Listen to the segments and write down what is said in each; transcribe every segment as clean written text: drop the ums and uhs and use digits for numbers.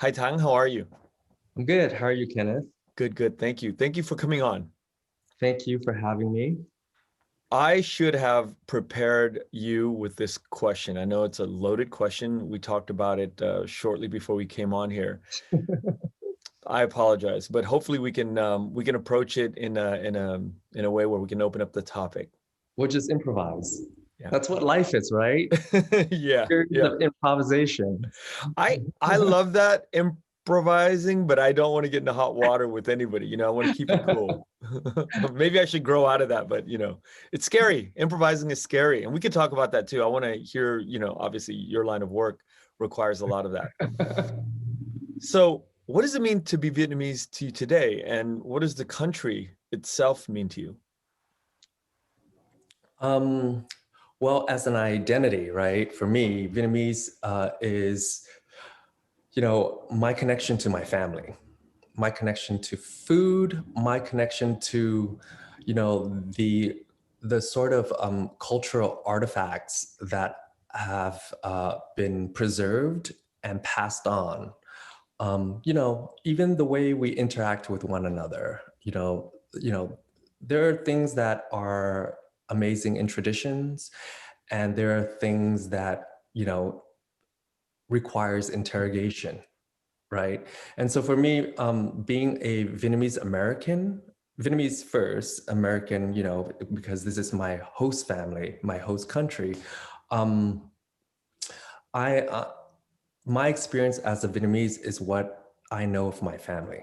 Hi, Thang. How are you? I'm good. How are you, Kenneth? Good, good. Thank you. Thank you for coming on. Thank you for having me. I should have prepared you with this question. I know it's a loaded question. We talked about it shortly before we came on here. I apologize, but hopefully we can approach it in a way where we can open up the topic. We'll just improvise. Yeah. That's what life is, right? Yeah, Series yeah. of improvisation. I love that improvising, but I don't want to get into hot water with anybody. I want to keep it cool. Maybe I should grow out of that, but it's scary. Improvising is scary, and we could talk about that too. I want to hear, obviously your line of work requires a lot of that. So, what does it mean to be Vietnamese to you today, and what does the country itself mean to you? Um, well, as an identity, right? For me, Vietnamese is, my connection to my family, my connection to food, my connection to, the sort of cultural artifacts that have been preserved and passed on. Even the way we interact with one another, there are things that are amazing in traditions, and there are things that, requires interrogation, right? And so for me, being a Vietnamese American, Vietnamese first, American, because this is my host family, my host country, um, I my experience as a Vietnamese is what I know of my family.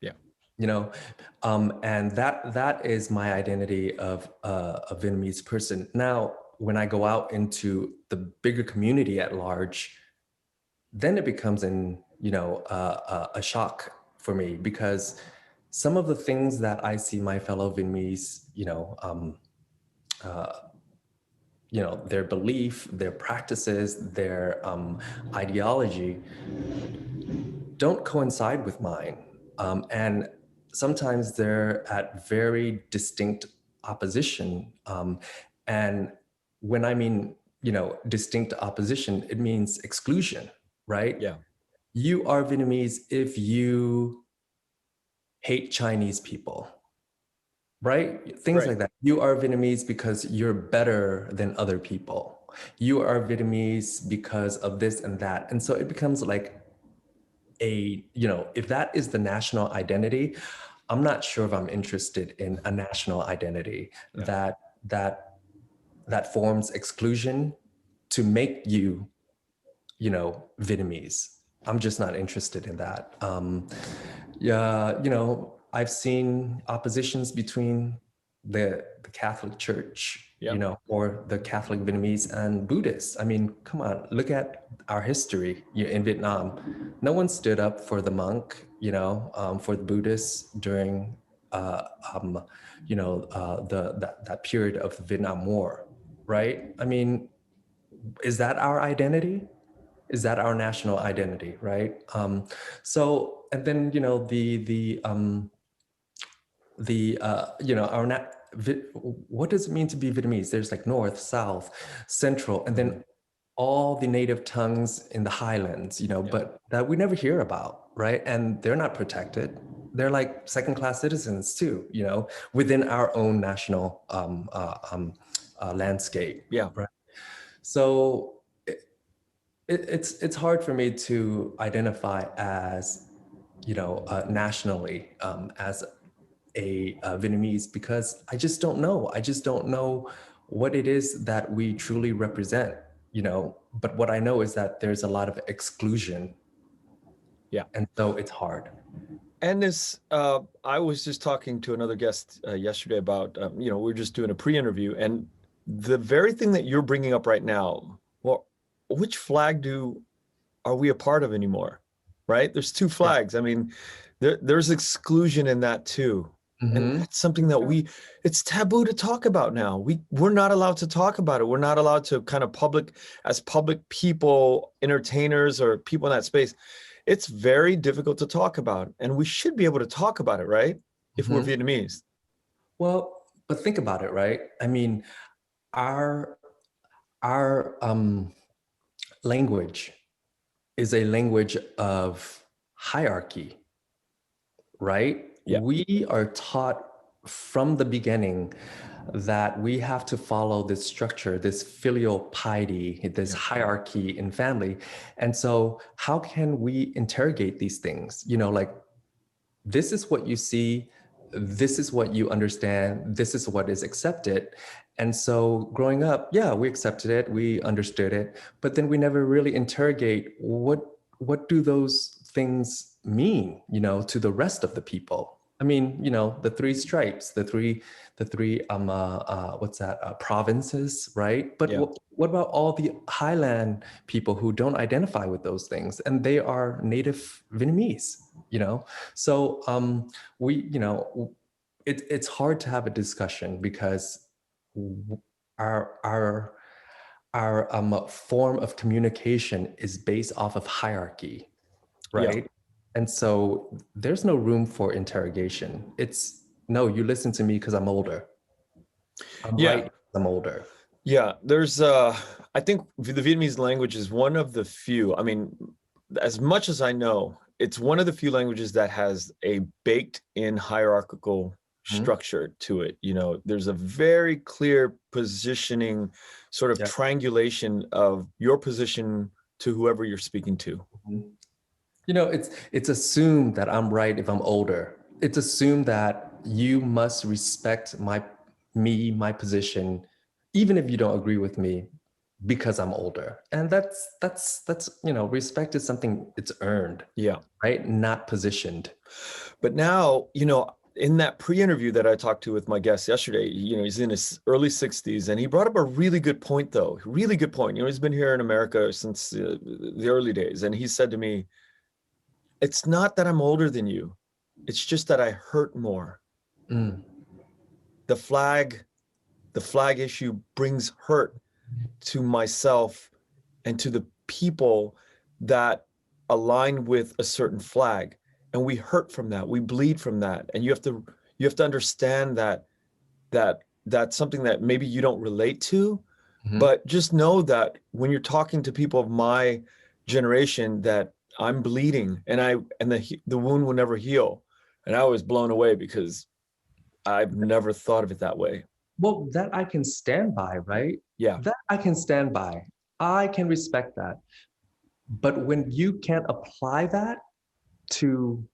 Yeah. You know, and that is my identity of a Vietnamese person. Now, when I go out into the bigger community at large, then it becomes a shock for me, because some of the things that I see my fellow Vietnamese, uh, their belief, their practices, their ideology don't coincide with mine. And sometimes they're at very distinct opposition. And when I mean, distinct opposition, it means exclusion, right? Yeah. You are Vietnamese if you hate Chinese people, right? Things Right. like that. You are Vietnamese because you're better than other people. You are Vietnamese because of this and that. And so it becomes like if that is the national identity, I'm not sure if I'm interested in a national identity Yeah. that that forms exclusion to make you, Vietnamese. I'm just not interested in that. Yeah, I've seen oppositions between the Catholic Church, Yeah. or the Catholic Vietnamese and Buddhists. I mean, come on, look at our history in Vietnam. No one stood up for the monk, for the Buddhists during, uh, um, that period of the Vietnam War, right? I mean, is that our identity? Is that our national identity, right? So, and then our what does it mean to be Vietnamese? There's like North, South, Central, and Mhm. then all the native tongues in the highlands, Yeah. but that we never hear about, right? And they're not protected. They're like second-class citizens too, within our own national landscape, Yeah. right? So it's hard for me to identify as, nationally, as a Vietnamese, because I just don't know. I just don't know what it is that we truly represent, But what I know is that there's a lot of exclusion, Yeah. and so it's hard. And I was just talking to another guest yesterday about, we were just doing a pre-interview, and the very thing that you're bringing up right now. Well, which flag are we a part of anymore? Right? There's two Yeah. flags. I mean, there's exclusion in that too. And Mm-hmm. that's something that it's taboo to talk about now. We're not allowed to talk about it. We're not allowed to kind of as public people, entertainers, or people in that space. It's very difficult to talk about, and we should be able to talk about it, right? If we're Mm-hmm. Vietnamese. Well, but think about it, right? I mean, our our language is a language of hierarchy, right? Yeah. We are taught from the beginning that we have to follow this structure, this filial piety, this hierarchy in family. And so how can we interrogate these things? You know, like, this is what you see, this is what you understand, this is what is accepted. And so growing up, yeah, we accepted it, we understood it, but then we never really interrogate what do those things mean, you know, to the rest of the people. I mean, you know, the three stripes, the three provinces, right? But what about all the highland people who don't identify with those things, and they are native Vietnamese, you know? So it's hard to have a discussion because our form of communication is based off of hierarchy, right? Yeah. And so there's no room for interrogation. It's, no, you listen to me because I'm older. I'm right, I'm older. Yeah, there's, I think the Vietnamese language is one of the few, I mean, as much as I know, it's one of the few languages that has a baked in hierarchical structure to it. You know, there's a very clear positioning, sort of triangulation of your position to whoever you're speaking to. You know, it's assumed that I'm right if I'm older. It's assumed that you must respect my position, even if you don't agree with me, because I'm older. And that's you know, respect is something it's earned. Yeah. Right? Not positioned. But now, you know, in that pre-interview that I talked to with my guest yesterday, you know, he's in his early 60s, and he brought up a really good point, though. Really good point. You know, he's been here in America since the early days. And he said to me, it's not that I'm older than you. It's just that I hurt more. The flag issue brings hurt to myself and to the people that align with a certain flag. And we hurt from that, we bleed from that. And you have to understand that that's something that maybe you don't relate to, but just know that when you're talking to people of my generation, that I'm bleeding and the wound will never heal. And I was blown away because I've never thought of it that way. Well, that I can stand by, right? Yeah. That I can stand by. I can respect that. But when you can't apply that to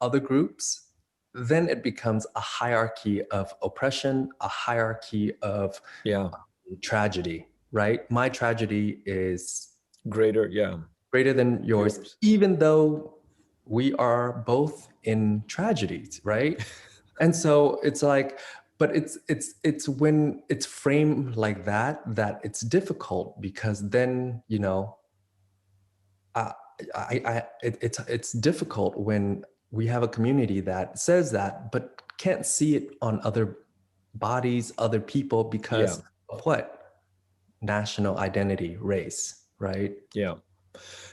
other groups, then it becomes a hierarchy of oppression, a hierarchy of tragedy, right? My tragedy is greater than yours, even though we are both in tragedies, right? And so it's like, but it's when it's framed like that it's difficult, because then, you know, it's difficult when we have a community that says that, but can't see it on other bodies, other people, because of what? National identity, race, right? Yeah.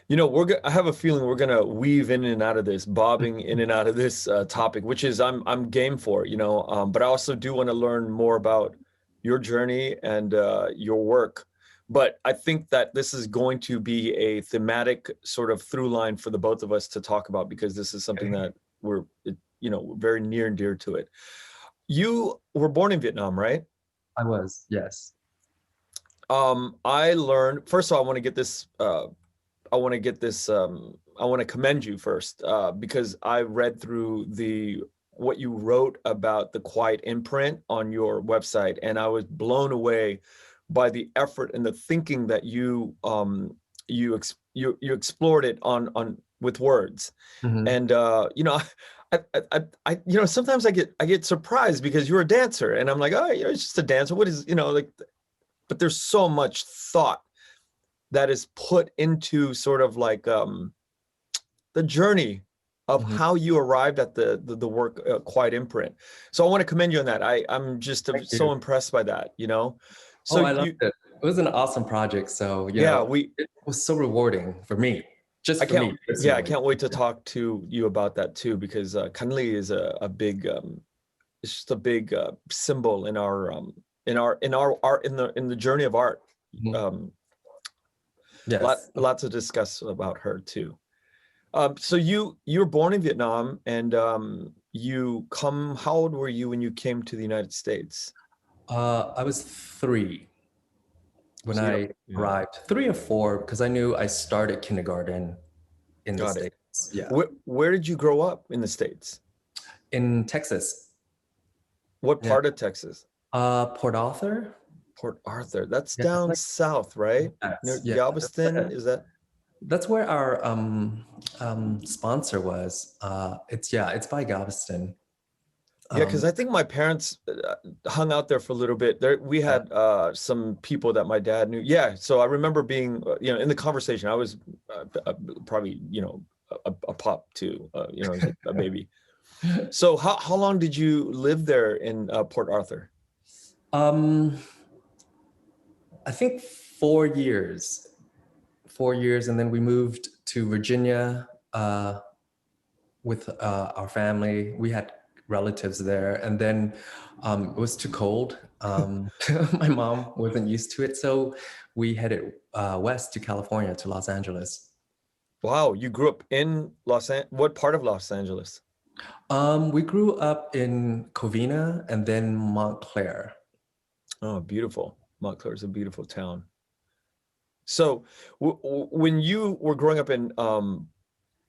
You know, I have a feeling we're gonna weave in and out of this, bobbing in and out of this topic, which is I'm game for, you know. But I also do want to learn more about your journey and your work. But I think that this is going to be a thematic sort of through line for the both of us to talk about, because this is something that we're very near and dear to it. You were born in Vietnam, right? I was, yes. I learned, first of all, I want to commend you first, because I read through what you wrote about the quiet imprint on your website, and I was blown away by the effort and the thinking that you explored it on with words. And you know, I you know, sometimes I get surprised because you're a dancer, and I'm like, oh, you know, it's just a dancer. What is, you know, like, but there's so much thought that is put into sort of like the journey of how you arrived at the work quiet imprint. So I want to commend you on that. I'm just so impressed by that, you know. So I loved it. It was an awesome project. So you know, it was so rewarding for me. I can't wait to talk to you about that too, because Kanli is a big it's just a big symbol in our art, in the journey of art. Yes. Lots to discuss about her too. So you were born in Vietnam, and how old were you when you came to the United States? I was 3 when So I yeah, arrived, 3 or 4, because I knew I started kindergarten in the got it. States. Yeah, Where did you grow up in the States? in Texas. What Yeah, part of Texas? Port Arthur. Port Arthur. That's Yeah, it's down like south, right? Near yes, yeah. Galveston, is that? That's where our sponsor was. It's by Galveston. Yeah, because Um, I think my parents hung out there for a little bit. There, we yeah, had some people that my dad knew. Yeah, so I remember being, in the conversation. I was probably, a pop too, as a baby. So how long did you live there in Port Arthur? um, I think 4 years, 4 years, and then we moved to Virginia with our family. We had relatives there, and then it was too cold. My mom wasn't used to it, so we headed west to California, to Los Angeles. Wow, you grew up in what part of Los Angeles? We grew up in Covina and then Montclair. Oh, beautiful. Montclair is a beautiful town. So when you were growing up in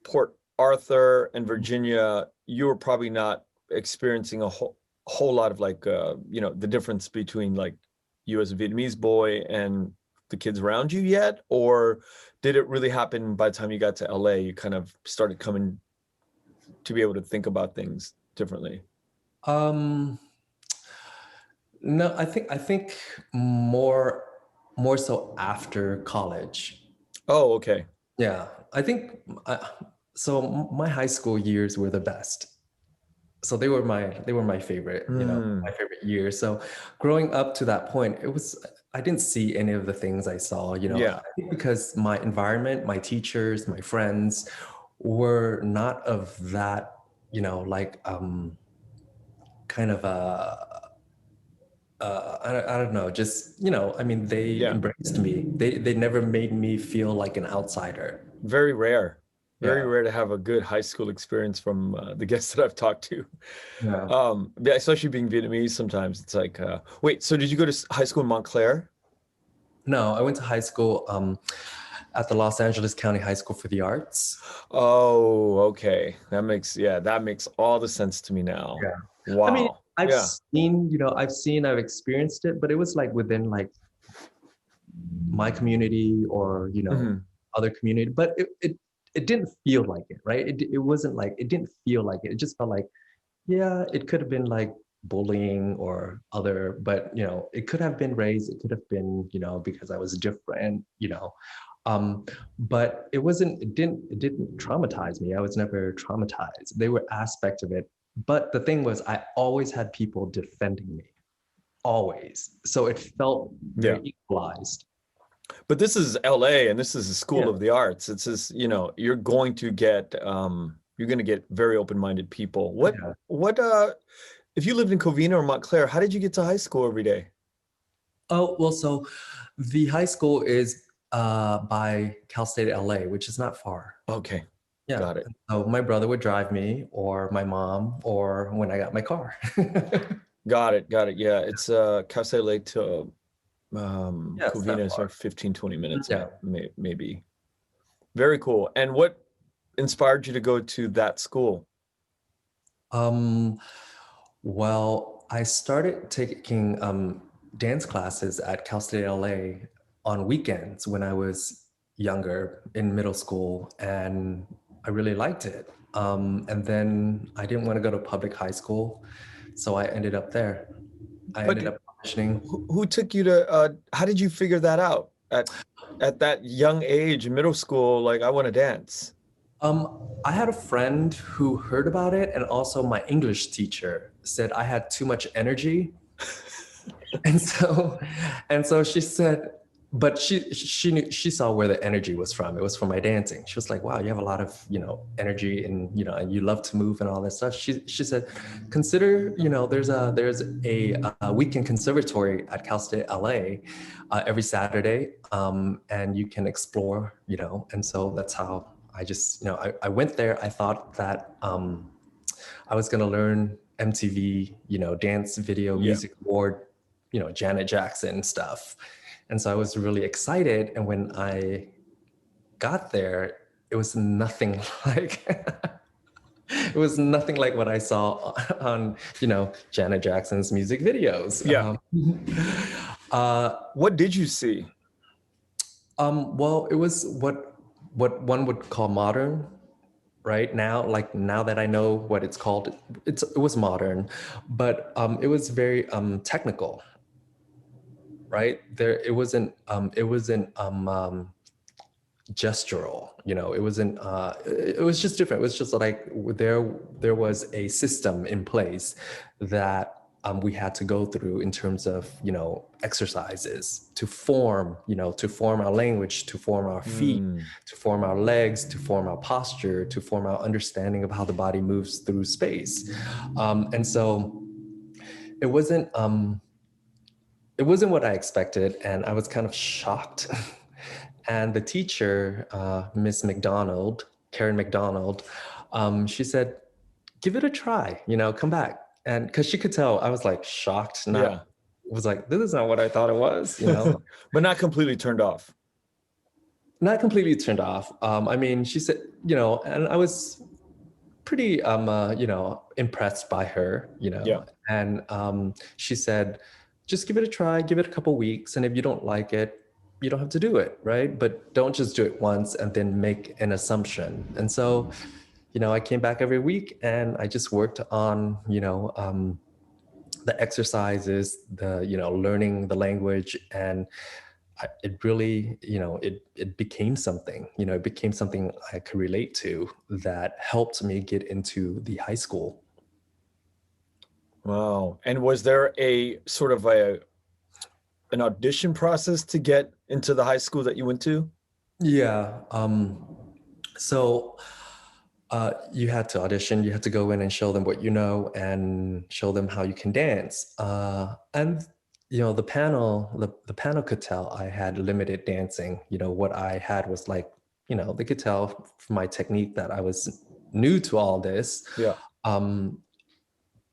Port Arthur and Virginia, you were probably not experiencing a whole lot of like the difference between like you as a Vietnamese boy and the kids around you yet, or did it really happen by the time you got to LA? You kind of started coming to be able to think about things differently. Um, no, I think more so after college. Oh, okay. Yeah, I think so. My high school years were the best. So they were my favorite, Mm, my favorite years. So growing up to that point, I didn't see any of the things I saw, yeah. I think because my environment, my teachers, my friends were not of that, like kind of I don't know, just I mean, they Yeah. embraced me. They never made me feel like an outsider. Very rare. Very Yeah. rare to have a good high school experience from the guests that I've talked to. Yeah. Yeah, especially being Vietnamese, sometimes it's like, wait, so did you go to high school in Montclair? No, I went to high school at the Los Angeles County High School for the Arts. Oh, okay. That makes all the sense to me now. Yeah. I mean, Wow. Yeah. I've experienced it, but it was like within like my community or, Hmm. other community, but it didn't feel like it, right? It wasn't like, it didn't feel like it. It just felt like, yeah, it could have been like bullying or other, but, it could have been raised. It could have been, because I was different, um, but it didn't traumatize me. I was never traumatized. They were aspects of it. But the thing was, I always had people defending me, always. So it felt Yeah. very equalized. But this is LA and this is a school Yeah. of the arts. It's just, you're going to get very open-minded people. Yeah. What if you lived in Covina or Montclair, how did you get to high school every day? Oh, well, so the high school is by Cal State LA, which is not far. Okay. Yeah. Got it. So my brother would drive me, or my mom, or when I got my car. Got it. Got it. Yeah. It's Castell Lake to Yeah, it's not Covina is far. like 15, 20 minutes. Yeah. Maybe. Very cool. And what inspired you to go to that school? Um, well, I started taking dance classes at Cal State LA on weekends when I was younger in middle school, and I really liked it. And then I didn't want to go to public high school, so I ended up there. I But ended up auditioning. who took you to how did you figure that out at that young age in middle school, like I want to dance? I had a friend who heard about it, and also my English teacher said I had too much energy. And so she said, but she knew, she saw where the energy was from. It was from my dancing. She was like, wow, you have a lot of, energy, and, and you love to move and all that stuff. She said, consider, there's a weekend conservatory at Cal State LA every Saturday, and you can explore, and so that's how I just, I went there. I thought that I was going to learn MTV, dance video music award, Janet Jackson stuff. And so I was really excited. And when I got there, it was nothing like it was nothing like what I saw on, Janet Jackson's music videos. Yeah. What did you see? Well, it was what one would call modern. Right now, like now that I know what it's called, it was modern, but it was very technical. Right there, it wasn't gestural, it wasn't it was just different. It was just like there was a system in place that we had to go through in terms of exercises to form our language, to form our feet, to form our legs, to form our posture, to form our understanding of how the body moves through space. And so it wasn't what I expected, and I was kind of shocked. And the teacher, Miss McDonald, Karen McDonald, she said, "Give it a try, come back." And because she could tell, I was like shocked. Was like, this is not what I thought it was, But not completely turned off. Not completely turned off. I mean, she said, and I was pretty, impressed by her, And she said, just give it a try, give it a couple weeks, and if you don't like it, you don't have to do it, right? But don't just do it once and then make an assumption. And so, I came back every week and I just worked on, the exercises, the, learning the language. And it really, it became something, it became something I could relate to that helped me get into the high school. Wow. And was there a sort of an audition process to get into the high school that you went to? Yeah. So you had to audition, you had to go in and show them what you know and show them how you can dance. And the panel could tell I had limited dancing. What I had was like, they could tell from my technique that I was new to all this. Yeah.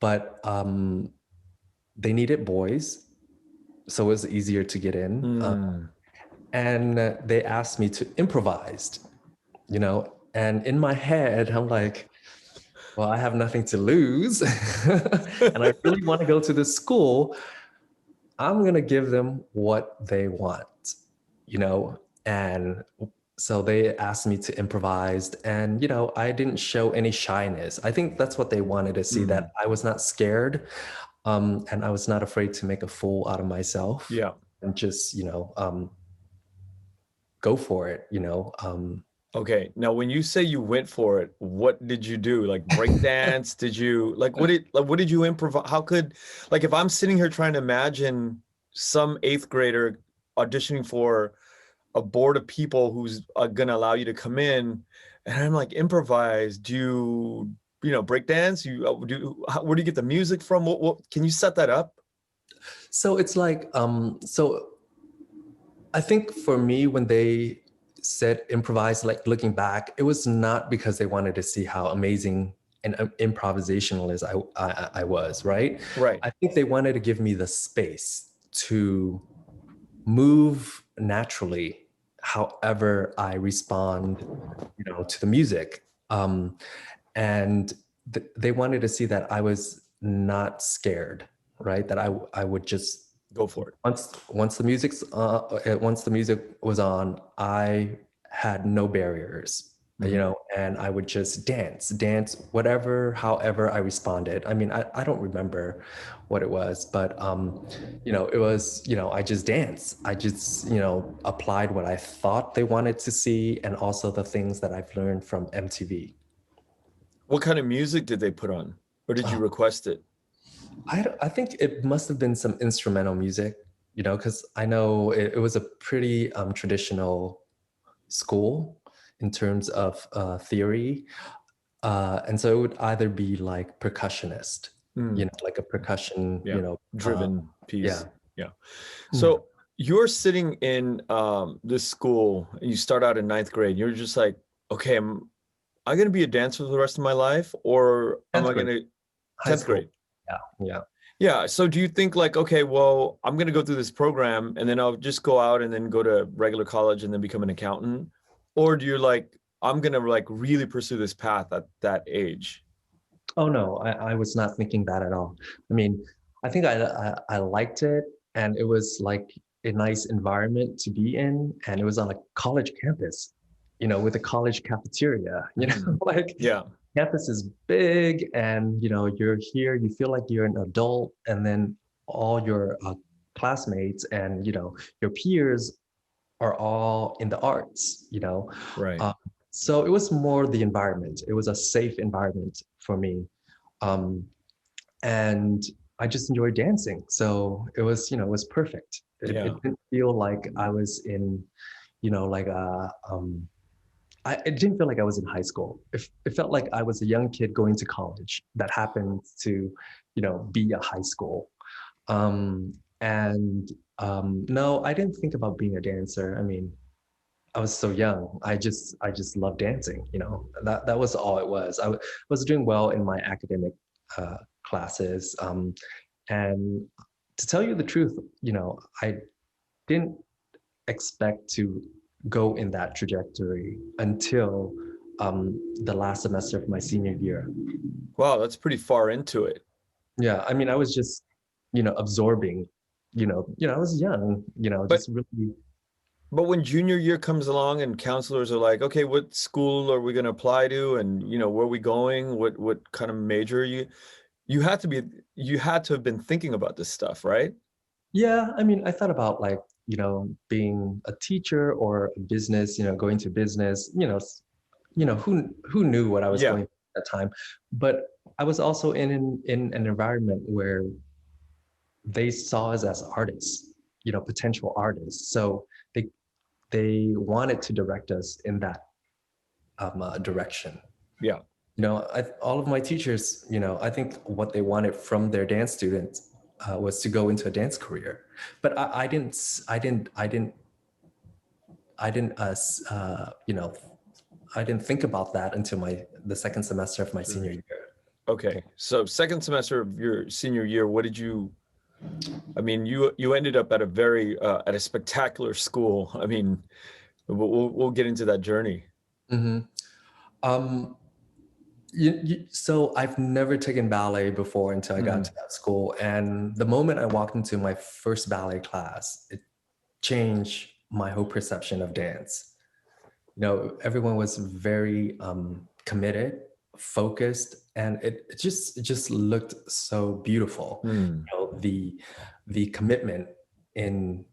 But they needed boys, so it was easier to get in. And they asked me to improvise, and in my head, I'm like, well, I have nothing to lose. And I really want to go to this school. I'm going to give them what they want, and so they asked me to improvise, and, I didn't show any shyness. I think that's what they wanted to see, that I was not scared. And I was not afraid to make a fool out of myself. Yeah. And just, go for it, Okay. Now, when you say you went for it, what did you do? Like break dance? Did you what did you improvise? How could, like, if I'm sitting here trying to imagine some 8th grader auditioning for a board of people who's going to allow you to come in, and I'm like, improvise, do you, break dance? Where do you get the music from? What can you set that up? So it's like, so I think for me, when they said improvise, like looking back, it was not because they wanted to see how amazing and improvisationalist I was, right? Right. I think they wanted to give me the space to move naturally, however I respond, to the music. And they wanted to see that I was not scared, right? That I would just go for it. Once the music was on, I had no barriers, and I would just dance, however I responded. I mean, I don't remember what it was, but it was, I just danced. I just, applied what I thought they wanted to see, and also the things that I've learned from MTV. What kind of music did they put on, or did you request it? I think it must have been some instrumental music, because I know it was a pretty traditional school in terms of theory. And so it would either be like percussionist, like a percussion, driven piece. Yeah. So you're sitting in this school, and you start out in 9th grade. You're just like, okay, am I going to be a dancer for the rest of my life, or am 10th I going grade, to high 10th school. grade? Yeah, yeah. Yeah. So do you think like, okay, well, I'm going to go through this program and then I'll just go out and then go to regular college and then become an accountant? Or do you like, I'm going to like really pursue this path at that age? Oh no, I was not thinking that at all. I mean, I think I liked it, and it was like a nice environment to be in, and it was on a college campus, with a college cafeteria, like Yeah. campus is big, and you're here, you feel like you're an adult, and then all your classmates and your peers are all in the arts. Right. Uh, so it was more the environment. It was a safe environment for me. Um, and I just enjoyed dancing. So it was perfect. Yeah. It didn't feel like I was in, like it didn't feel like I was in high school. It felt like I was a young kid going to college that happened to, be a high school. And no, I didn't think about being a dancer. I mean, I was so young. I just loved dancing. That was all it was. Was doing well in my academic classes, and to tell you the truth, I didn't expect to go in that trajectory until the last semester of my senior year. Wow, that's pretty far into it. Yeah, I mean, I was just, absorbing. I was young. But Just really. but when junior year comes along and counselors are like, okay, what school are we going to apply to, and where are we going? What kind of major you had to have been thinking about this stuff, right? Yeah, I mean, I thought about like, being a teacher or a business, going to business, who knew what I was Yeah. going at that time. But I was also in an environment where they saw us as artists, potential artists. So they wanted to direct us in that direction. Yeah. All of my teachers, I think what they wanted from their dance students was to go into a dance career. But I didn't, I didn't think about that until the second semester of my senior year. Okay. So second semester of your senior year, I mean, you ended up at a very at a spectacular school. I mean, we'll get into that journey. Mm-hmm. So I've never taken ballet before until I got to that school. And the moment I walked into my first ballet class, it changed my whole perception of dance. Everyone was very committed, focused, and it just looked so beautiful. The commitment in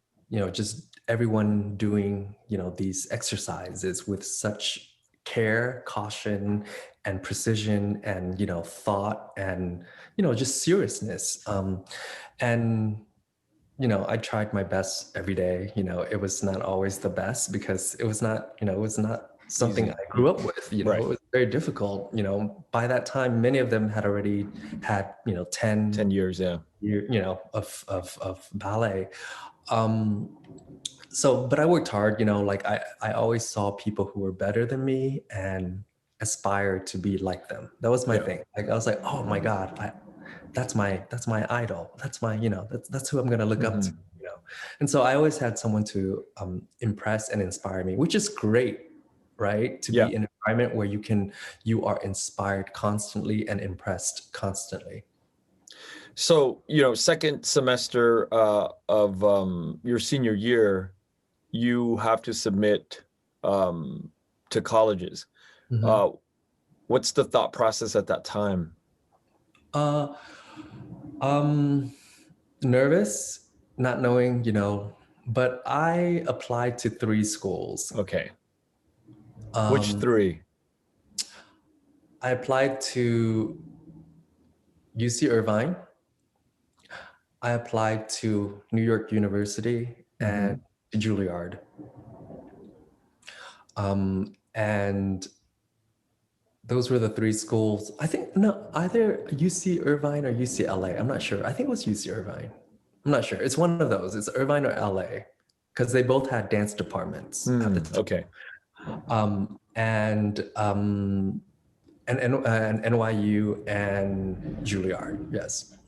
just everyone doing these exercises with such care, caution, and precision, and thought, and just seriousness. And I tried my best every day. It was not always the best because it was not something Easy. I grew up with. Right. It was very difficult. By that time, many of them had already had 10 years, yeah, of ballet. But I worked hard. Like I always saw people who were better than me and aspired to be like them. That was my thing. Like I was like, oh my God, that's my idol. That's my that's who I'm gonna look up to. And so I always had someone to impress and inspire me, which is great, right? To be in an environment where you are inspired constantly and impressed constantly. So second semester of your senior year, you have to submit to colleges. What's the thought process at that time? Nervous, not knowing, but I applied to 3 schools. Okay. Which 3? I applied to UC Irvine. I applied to New York University and to Juilliard. And those were the 3 schools. I think, no, either UC Irvine or UCLA. I'm not sure. I think it was UC Irvine. I'm not sure. It's one of those. It's Irvine or LA because they both had dance departments at the time. Okay. And NYU and Juilliard, yes.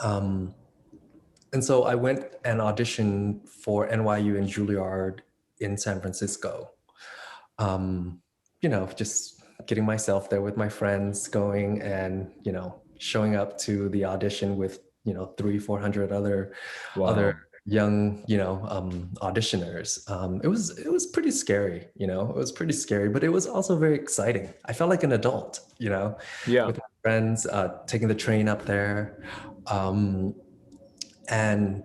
And so I went and auditioned for NYU and Juilliard in San Francisco. Just getting myself there with my friends, going and, showing up to the audition with, 300-400 other young, auditioners. It was pretty scary, it was pretty scary, but it was also very exciting. I felt like an adult, with my friends, taking the train up there. And,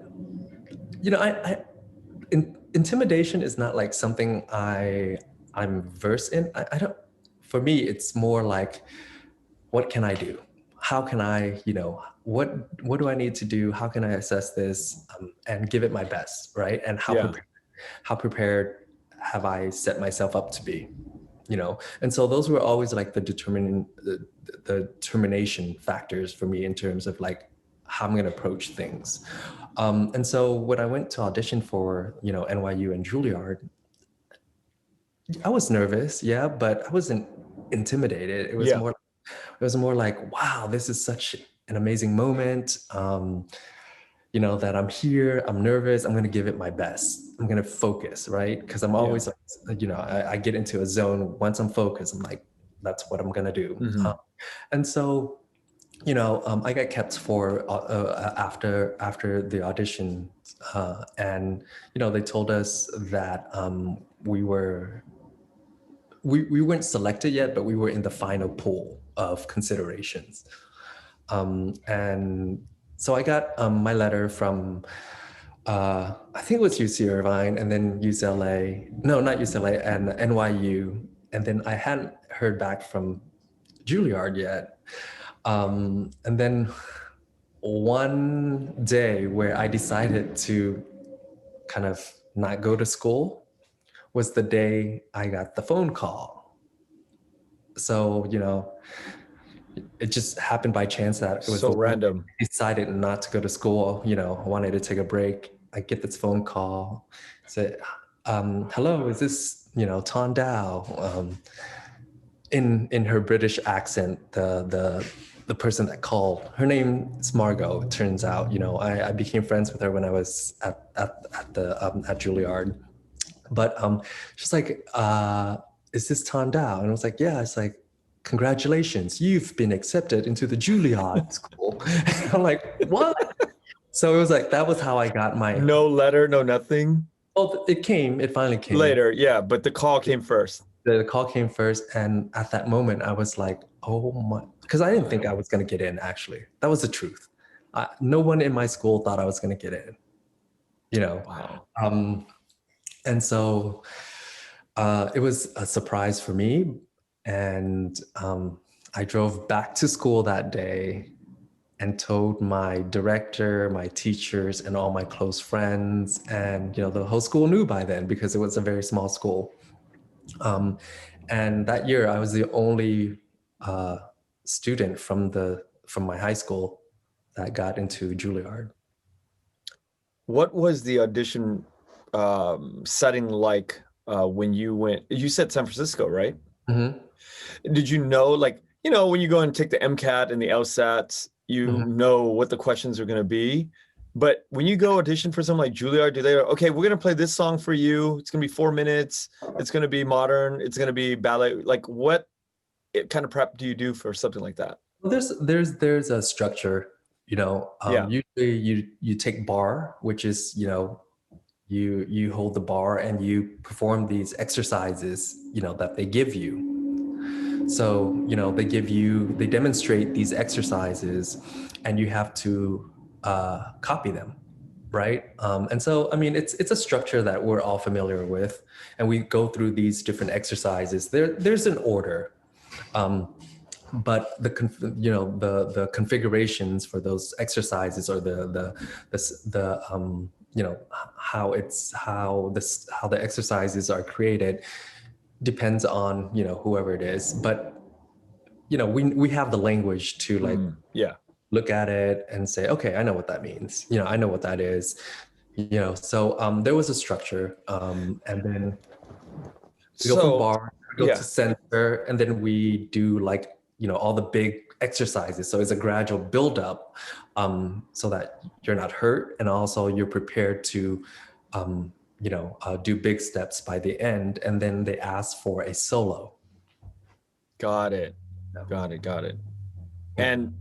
intimidation is not like something I'm versed in. I don't, for me, it's more like, what can I do? How can I, what do I need to do? How can I assess this and give it my best, right? And how prepared have I set myself up to be, And so those were always like the determination factors for me in terms of like how I'm going to approach things. And so when I went to audition for, NYU and Juilliard, I was nervous, yeah, but I wasn't intimidated. It was more like, wow, this is such an amazing moment. That I'm here, I'm nervous, I'm going to give it my best. I'm going to focus, right? Because I'm always like, I get into a zone. Once I'm focused, I'm like, that's what I'm going to do. Mm-hmm. And so, I got kept for after the audition, and they told us that we weren't selected yet, but we were in the final pool of considerations. And so I got my letter from I think it was UC Irvine, and then UCLA. No, not UCLA, and NYU. And then I hadn't heard back from Juilliard yet. And then one day where I decided to kind of not go to school was the day I got the phone call. So, it just happened by chance that it was so random. I decided not to go to school. I wanted to take a break. I get this phone call. Say, hello, is this, Thang Dao? In her British accent, the person that called, her name is Margot. It turns out, I became friends with her when I was at Juilliard. But she's like, is this Thang Dao? And I was like, yeah. It's like, congratulations, you've been accepted into the Juilliard school. And I'm like, what? So it was like, that was how I got my... No letter, no nothing? Oh, it finally came. Later, yeah, but the call came first. The call came first, and at that moment, I was like, oh my... Because I didn't think I was going to get in, actually. That was the truth. No one in my school thought I was going to get in, Wow. And so it was a surprise for me. And I drove back to school that day and told my director, my teachers, and all my close friends. And, the whole school knew by then because it was a very small school. And that year I was the only student from my high school that got into Juilliard. What was the audition setting like when you went? You said San Francisco, right? Mm-hmm. Did you know, like, when you go and take the MCAT and the LSATs, you know what the questions are going to be. But when you go audition for something like Juilliard, do they, okay, we're going to play this song for you. It's going to be 4 minutes. It's going to be modern. It's going to be ballet. Like, what kind of prep do you do for something like that? Well, there's a structure, usually you take bar, which is, you hold the bar and you perform these exercises, that they give you. So, they demonstrate these exercises and you have to copy them, right? And so, I mean, it's a structure that we're all familiar with, and we go through these different exercises. There's an order, but the configurations for those exercises, or how the exercises are created, depends on whoever it is. But we have the language to look at it and say, okay, I know what that means. I know what that is. So there was a structure, and then We go from So, bar, we go yeah, to center, and then we do like, all the big exercises. So it's a gradual buildup, so that you're not hurt, and also you're prepared to, do big steps by the end. And then they ask for a solo. got it. Yeah. Got it. Yeah. And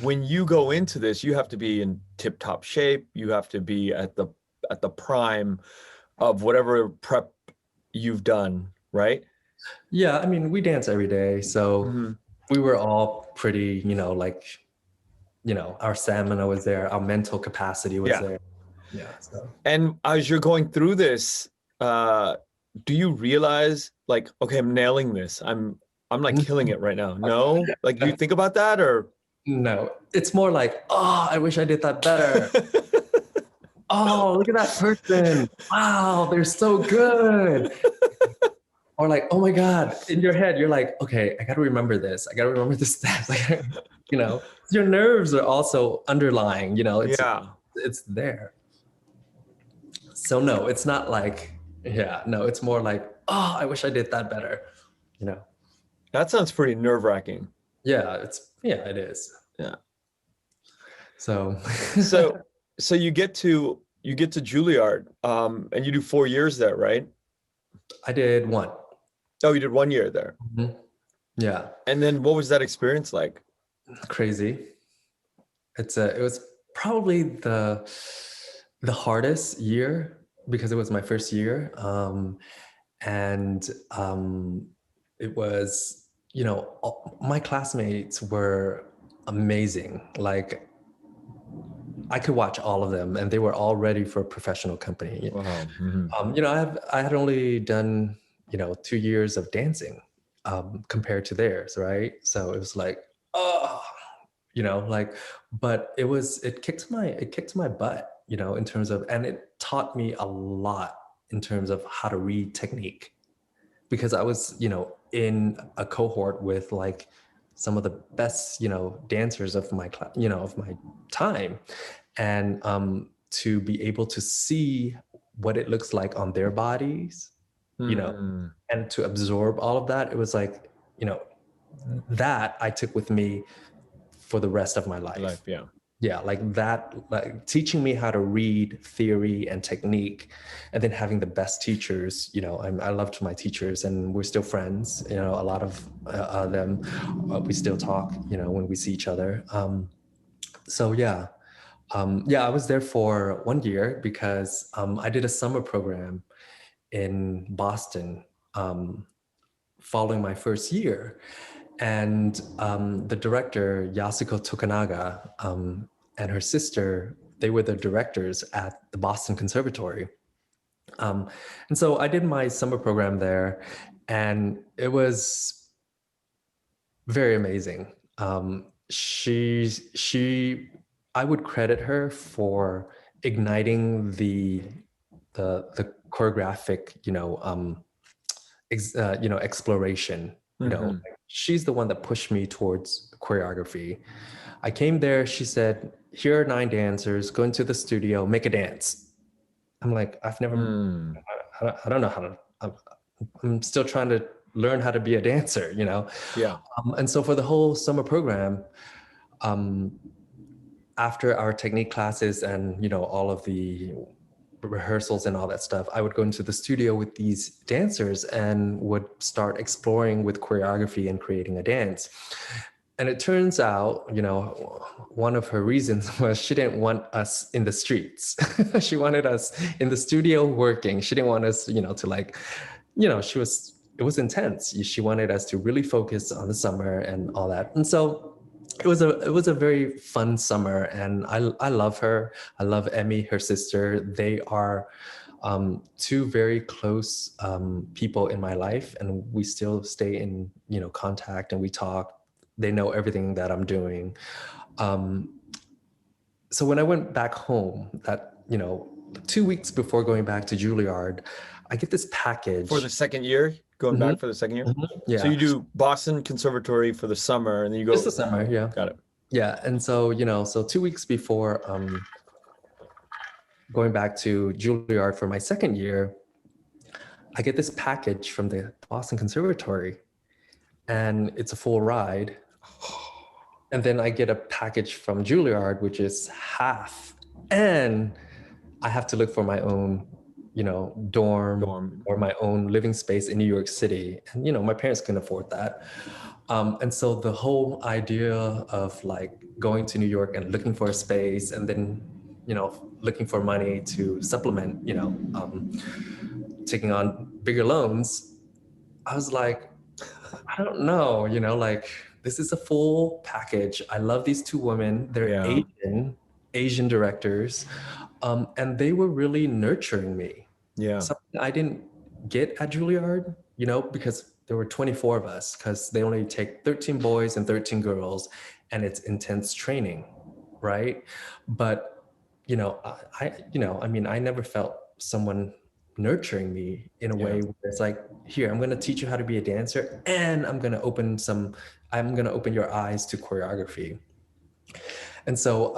when you go into this, you have to be in tip-top shape. You have to be at the prime of whatever prep you've done, right? Yeah, I mean, we dance every day, so Mm-hmm. we were all pretty, our stamina was there, our mental capacity was Yeah. there. Yeah. So. And as you're going through this, do you realize like, okay, I'm nailing this. I'm like killing it right now. No? Like, do you think about that or? No, it's more like, oh, I wish I did that better. Oh, look at that person. Wow, they're so good. Or like, oh my God, in your head, you're like, okay, I got to remember this. I got to remember the steps. Your nerves are also underlying, it's there. So no, it's not like, it's more like, oh, I wish I did that better. That sounds pretty nerve-wracking. Yeah, it is. Yeah. So so you get to Juilliard, and you do 4 years there, right? I did one. Oh, you did 1 year there. Mm-hmm. Yeah. And then what was that experience like? Crazy. It was probably the hardest year because it was my first year. It was, my classmates were amazing. Like I could watch all of them and they were all ready for a professional company. Wow. Mm-hmm. I had only done, 2 years of dancing compared to theirs, right? So it was like, oh, but it kicked my butt, in terms of, and it taught me a lot in terms of how to read technique, because I was, in a cohort with like some of the best, dancers of my class, of my time, and to be able to see what it looks like on their bodies, and to absorb all of that, it was like, that I took with me for the rest of my life. Yeah, like that, like teaching me how to read theory and technique, and then having the best teachers. I loved my teachers, and we're still friends. A lot of them, we still talk. When we see each other. I was there for 1 year because I did a summer program in Boston following my first year. And the director, Yasuko Tokunaga, and her sister, they were the directors at the Boston Conservatory. And so I did my summer program there, and it was very amazing. I would credit her for igniting the choreographic, exploration. She's the one that pushed me towards choreography. I came there, she said, here are 9 dancers, go into the studio, make a dance. I'm like, I've never, I don't know how to, I'm still trying to learn how to be a dancer, Yeah. And so for the whole summer program, after our technique classes and, all of the rehearsals and all that stuff, I would go into the studio with these dancers and would start exploring with choreography and creating a dance. And it turns out, one of her reasons was she didn't want us in the streets. She wanted us in the studio working. She didn't want us, to like, it was intense. She wanted us to really focus on the summer and all that. And so it was a very fun summer, and I love her. I love Emmy, her sister. They are 2 very close people in my life, and we still stay in contact, and we talk. They know everything that I'm doing. So when I went back home, that 2 weeks before going back to Juilliard, I get this package For the second year, going back for the second year. Yeah. So you do Boston Conservatory for the summer, and then you go. Just the summer, yeah. Got it. Yeah, and so so 2 weeks before going back to Juilliard for my second year, I get this package from the Boston Conservatory, and it's a full ride. And then I get a package from Juilliard, which is half. And I have to look for my own, dorm or my own living space in New York City. And, my parents couldn't afford that. And so the whole idea of like going to New York and looking for a space and then, looking for money to supplement, taking on bigger loans, I was like, I don't know, like this is a full package. I love these two women. They're Asian directors. And they were really nurturing me. Yeah. Something I didn't get at Juilliard, because there were 24 of us, because they only take 13 boys and 13 girls, and it's intense training, right? But, I never felt someone nurturing me in a way where it's like, here, I'm going to teach you how to be a dancer, and I'm going to open your eyes to choreography. And so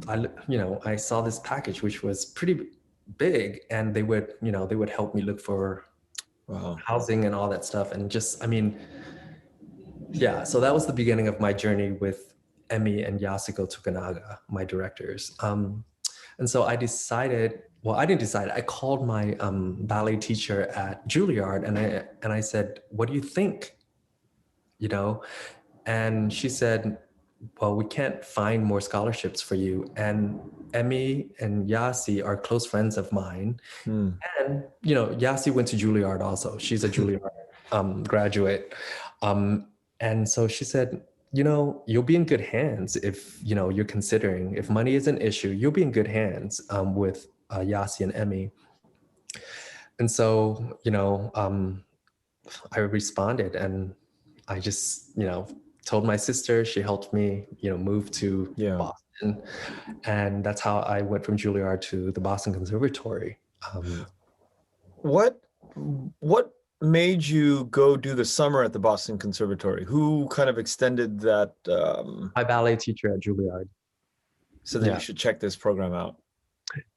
I saw this package, which was pretty big, and they would help me look for housing and all that stuff. And just, so that was the beginning of my journey with Emi and Yasuko Tokunaga, my directors. And so I decided, I didn't decide, I called my ballet teacher at Juilliard, and I said, what do you think? And she said, well, we can't find more scholarships for you. And Emi and Yasi are close friends of mine. And, Yasi went to Juilliard also. She's a Juilliard graduate. And so she said, you'll be in good hands if, you're considering, if money is an issue, you'll be in good hands with Yasi and Emi. And so, I responded, and I just, told my sister. She helped me, move to Boston, and that's how I went from Juilliard to the Boston Conservatory. What made you go do the summer at the Boston Conservatory? Who kind of extended that? My ballet teacher at Juilliard. So that you should check this program out.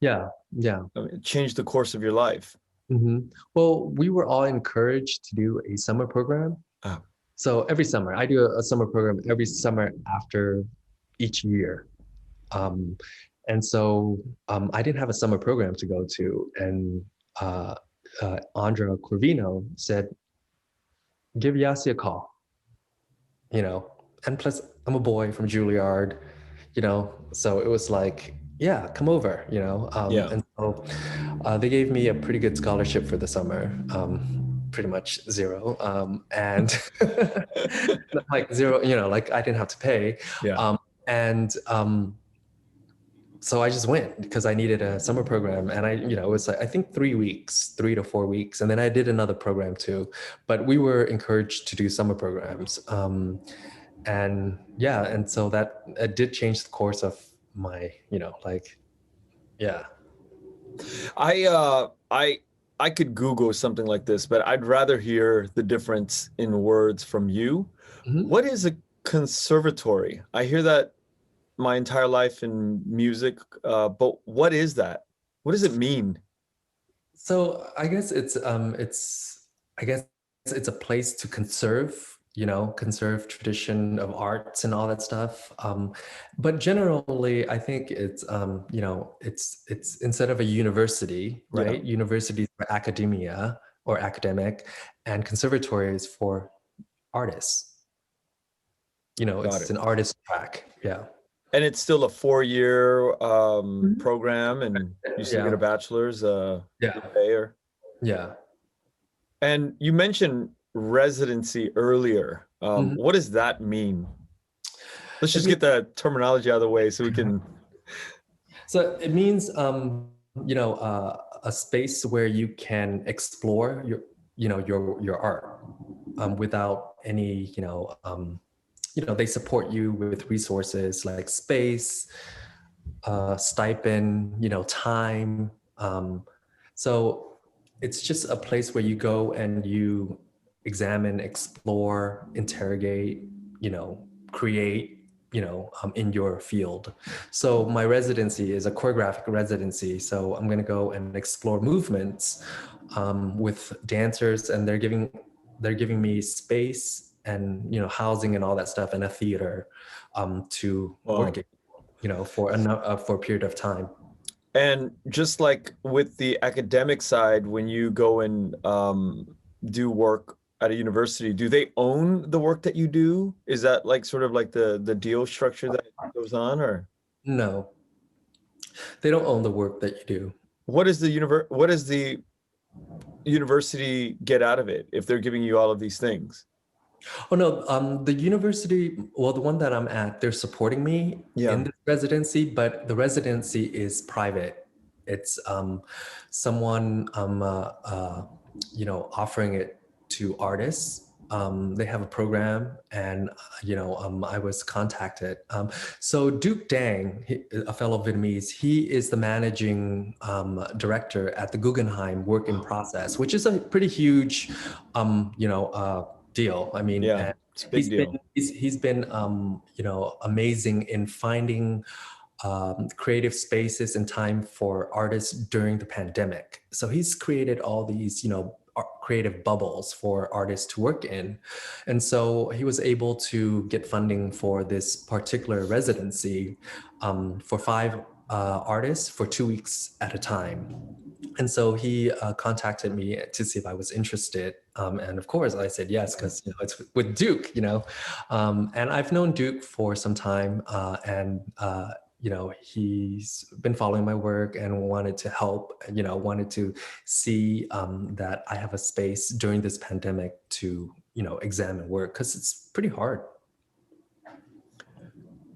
Yeah. It changed the course of your life. Mm-hmm. Well, we were all encouraged to do a summer program. Oh. So every summer, I do a summer program every summer after each year. And so I didn't have a summer program to go to. And Andrea Corvino said, give Yasi a call, and plus I'm a boy from Juilliard, so it was like, yeah, come over, and so they gave me a pretty good scholarship for the summer. Pretty much zero, and like zero, like I didn't have to pay. So I just went because I needed a summer program, and it was like, I think 3 to 4 weeks. And then I did another program too, but we were encouraged to do summer programs. And so that it did change the course of my, I could Google something like this, but I'd rather hear the difference in words from you. Mm-hmm. What is a conservatory? I hear that my entire life in music, but what is that? What does it mean? So I guess it's a place to conserve tradition of arts and all that stuff. But generally, I think it's it's instead of a university, right? Yeah. Universities for academia or academic, and conservatories for artists. It's an artist track. Yeah. And it's still a 4-year program, and you still get a bachelor's. Yeah. And you mentioned residency earlier. What does that mean? Let's just get the terminology out of the way so we can. So it means, a space where you can explore your art without any, they support you with resources like space, stipend, time. So it's just a place where you go and you examine, explore, interrogate, create, in your field. So my residency is a choreographic residency. So I'm going to go and explore movements with dancers, and they're giving me space and housing and all that stuff, and a theater to work in, for a period of time. And just like with the academic side, when you go and do work at a university, do they own the work that you do? Is that like sort of like the deal structure that goes on, or? No, they don't own the work that you do. What does the university get out of it if they're giving you all of these things? Oh no, the university, well, the one that I'm at, they're supporting me in the residency, but the residency is private. It's someone offering it to artists. They have a program, and I was contacted. So Duke Dang, a fellow Vietnamese, he is the managing director at the Guggenheim Work in Process, which is a pretty huge, deal. I mean, it's a big deal. He's been amazing in finding creative spaces and time for artists during the pandemic. So he's created all these, creative bubbles for artists to work in. And so he was able to get funding for this particular residency for 5 artists for 2 weeks at a time. And so he contacted me to see if I was interested. And of course I said yes, because it's with Duke, and I've known Duke for some time, and he's been following my work and wanted to help, wanted to see that I have a space during this pandemic to, examine work, because it's pretty hard.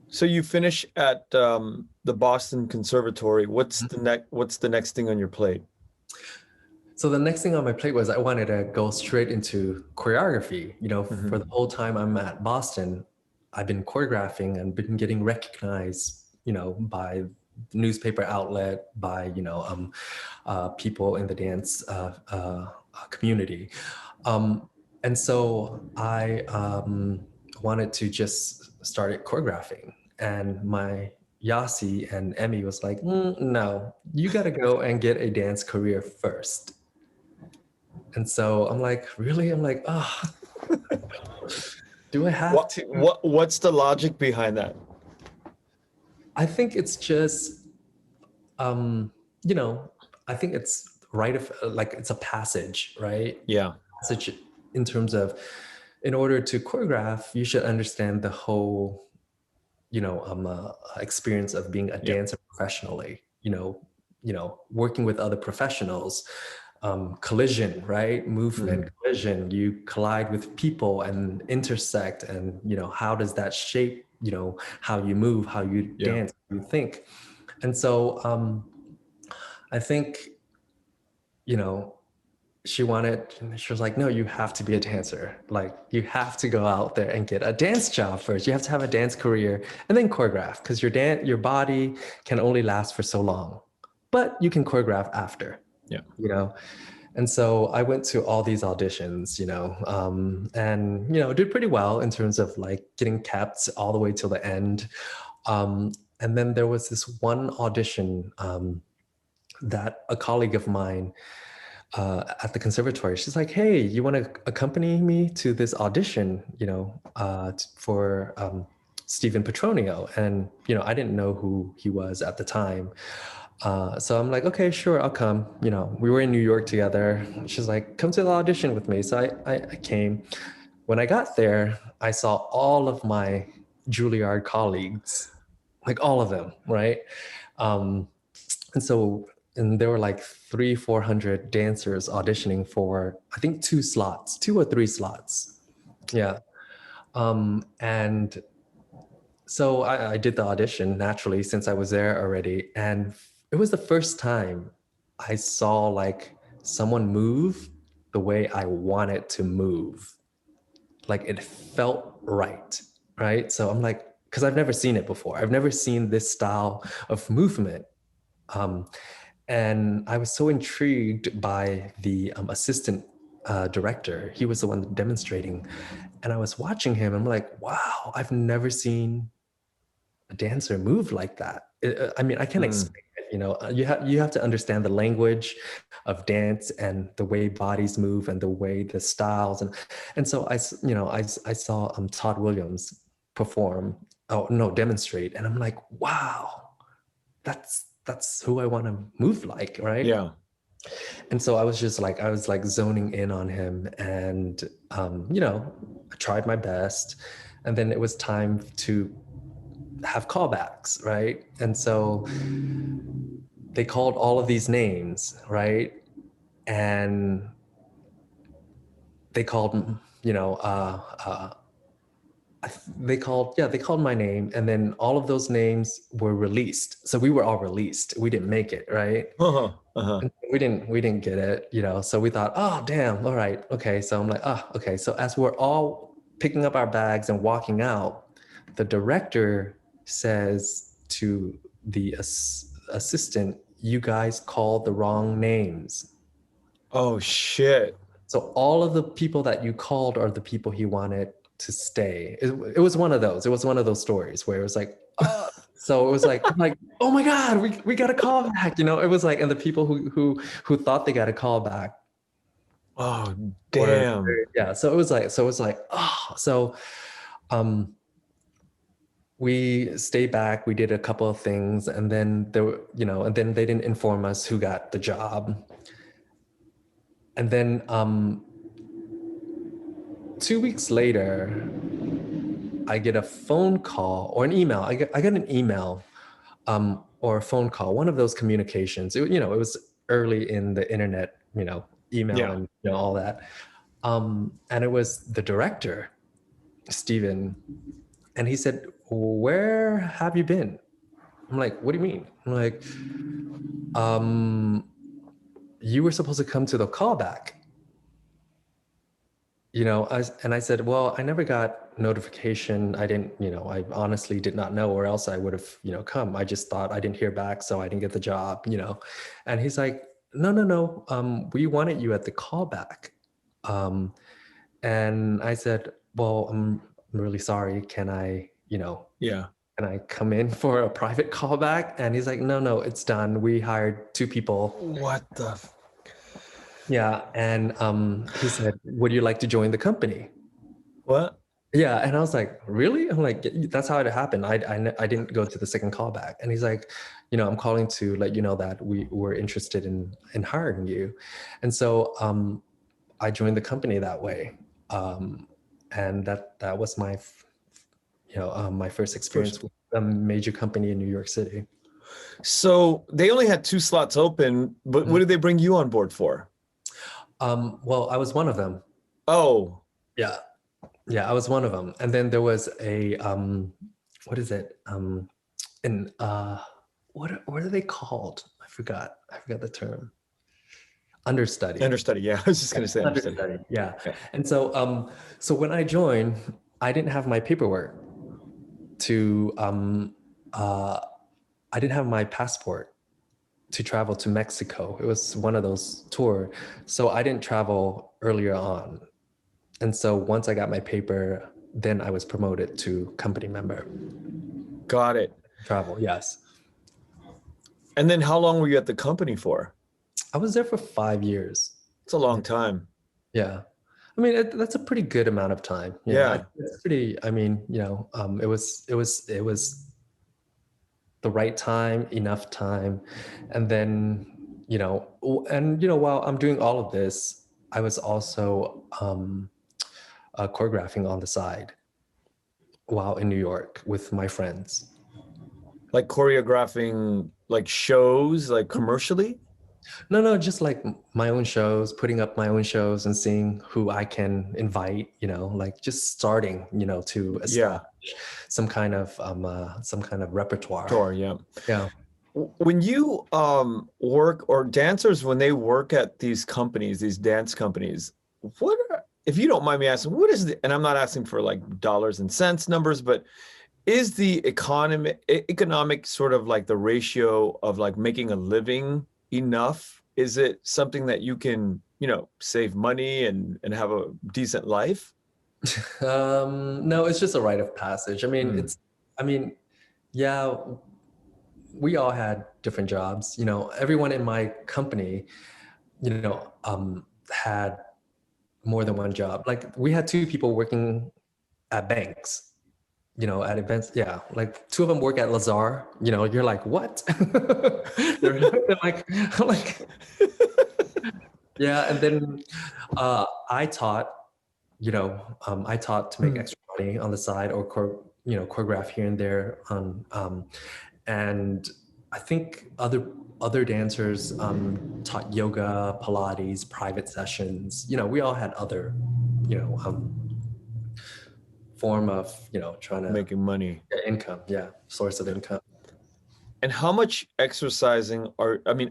So you finish at the Boston Conservatory. What's the next thing on your plate? So the next thing on my plate was I wanted to go straight into choreography. For the whole time I'm at Boston, I've been choreographing and been getting recognized by newspaper outlet, by people in the dance community, and so I wanted to just start choreographing. And my Yasi and Emmy was like, no, you got to go and get a dance career first. And so I'm like, really? I'm like, do I have to? What's the logic behind that? I think it's just, I think it's it's a passage, right? Yeah. Passage in terms of, in order to choreograph, you should understand the whole, experience of being a dancer professionally, working with other professionals, collision, right? Movement, collision, you collide with people and intersect, and, how does that shape how you move, how you dance, how you think. And so I think, she was like, no, you have to be a dancer. Like, you have to go out there and get a dance job first. You have to have a dance career and then choreograph, because your body can only last for so long, but you can choreograph after. And so I went to all these auditions, and, did pretty well in terms of like getting kept all the way till the end. And then there was this one audition that a colleague of mine at the conservatory, she's like, hey, you want to accompany me to this audition, for Stephen Petronio? And, I didn't know who he was at the time. So I'm like, okay, sure, I'll come. We were in New York together. She's like, come to the audition with me. So I came. When I got there, I saw all of my Juilliard colleagues, like all of them, right? And there were like 300-400 dancers auditioning for, I think 2 or 3 slots. Yeah. And so I did the audition naturally, since I was there already. And it was the first time I saw like someone move the way I wanted to move. Like, it felt right? So I'm like, because I've never seen it before. I've never seen this style of movement. And I was so intrigued by the assistant director. He was the one demonstrating. And I was watching him. I'm like, wow, I've never seen a dancer move like that. I mean, I can't Mm. explain it, you know. You have to understand the language of dance and the way bodies move and the way the styles. And so I saw Todd Williams perform, oh no, demonstrate. And I'm like, wow, that's who I want to move like, right? Yeah. And so I was like zoning in on him, and you know, I tried my best, and then it was time to have callbacks, right? And so they called all of these names, right? And they called, you know, they called my name, and then all of those names were released. So we were all released. We didn't make it, right? Uh-huh. Uh-huh. And we didn't get it, you know. So we thought, oh damn, all right, okay. So I'm like, oh, okay. So as we're all picking up our bags and walking out, the director says to the assistant, "You guys called the wrong names." Oh shit. So all of the people that you called are the people he wanted to stay. It was one of those. It was one of those stories where it was like, oh. So it was like, oh my God, we got a call back. You know, it was like, and the people who thought they got a call back. Oh damn. Yeah. So it was like, oh, so we stayed back, we did a couple of things, and then there were, you know, and then they didn't inform us who got the job. And then 2 weeks later, I get a phone call or an email. I got an email or a phone call, one of those communications. It, you know, it was early in the internet, you know, email and you know, all that. And it was the director, Stephen, and he said, "Where have you been?" I'm like, "What do you mean?" I'm like, "You were supposed to come to the callback." You know, I said, "Well, I never got notification. I didn't, you know, I honestly did not know, or else I would have, you know, come. I just thought I didn't hear back, so I didn't get the job, you know." And he's like, No. We wanted you at the callback." And I said, "Well, I'm really sorry. Can I, you know, can I come in for a private callback?" And he's like, No, it's done. We hired 2 people. What the? Yeah. And he said, "Would you like to join the company?" What? Yeah. And I was like, "Really?" I'm like, "That's how it happened. I didn't go to the second callback." And he's like, "You know, I'm calling to let you know that we were interested in hiring you." And so I joined the company that way. And that was my, you know, my first experience with a major company in New York City. So they only had 2 slots open, but what did they bring you on board for? Well, I was one of them. Oh. Yeah, I was one of them. And then there was a what is it? What are they called? I forgot the term. Understudy. Yeah. I was just gonna say understudy. Yeah. And so so when I joined, I didn't have my paperwork to I didn't have my passport to travel to Mexico. It was one of those tours. So I didn't travel earlier on. And so once I got my paper, then I was promoted to company member. Got it. Travel, yes. And then how long were you at the company for? I was there for 5 years. It's a long time. Yeah. I mean, that's a pretty good amount of time. Yeah. It's pretty, I mean, you know, it was the right time, enough time. And then, you know, while I'm doing all of this, I was also choreographing on the side while in New York with my friends. Like choreographing like shows, like commercially? No, just like my own shows, putting up my own shows and seeing who I can invite, you know, like just starting, you know, to establish some kind of repertoire. Sure, yeah. Yeah. When you work, or dancers, when they work at these companies, these dance companies, what are, if you don't mind me asking, what is the, and I'm not asking for like dollars and cents numbers, but is the economic sort of like the ratio of like making a living enough? Is it something that you can, you know, save money and have a decent life? No, it's just a rite of passage. I mean, Yeah, we all had different jobs. You know, everyone in my company, had more than one job. Like we had two people working at banks, at events. Yeah, like two of them work at Lazar. You're like, what? they're like, I'm like, yeah. And then I taught, I taught to make extra money on the side, or choreograph here and there on, and I think other dancers taught yoga, Pilates, private sessions. We all had other, you know, um, form of, trying to Making money. get income. Yeah, source of income. And how much exercising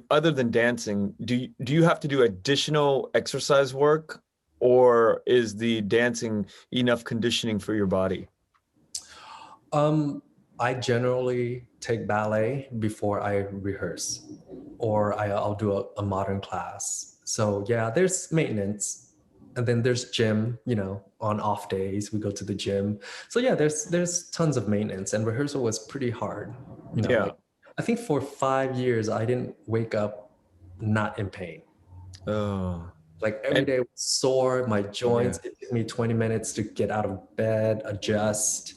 other than dancing, do you have to do additional exercise work, or is the dancing enough conditioning for your body? I generally take ballet before I rehearse, or I'll do a modern class. So yeah, there's maintenance, and then there's gym. On off days we go to the gym. So yeah, there's tons of maintenance, and rehearsal was pretty hard. Yeah. Like, I think for 5 years I didn't wake up not in pain. Oh. Like every day was sore, my joints. It took me 20 minutes to get out of bed, adjust.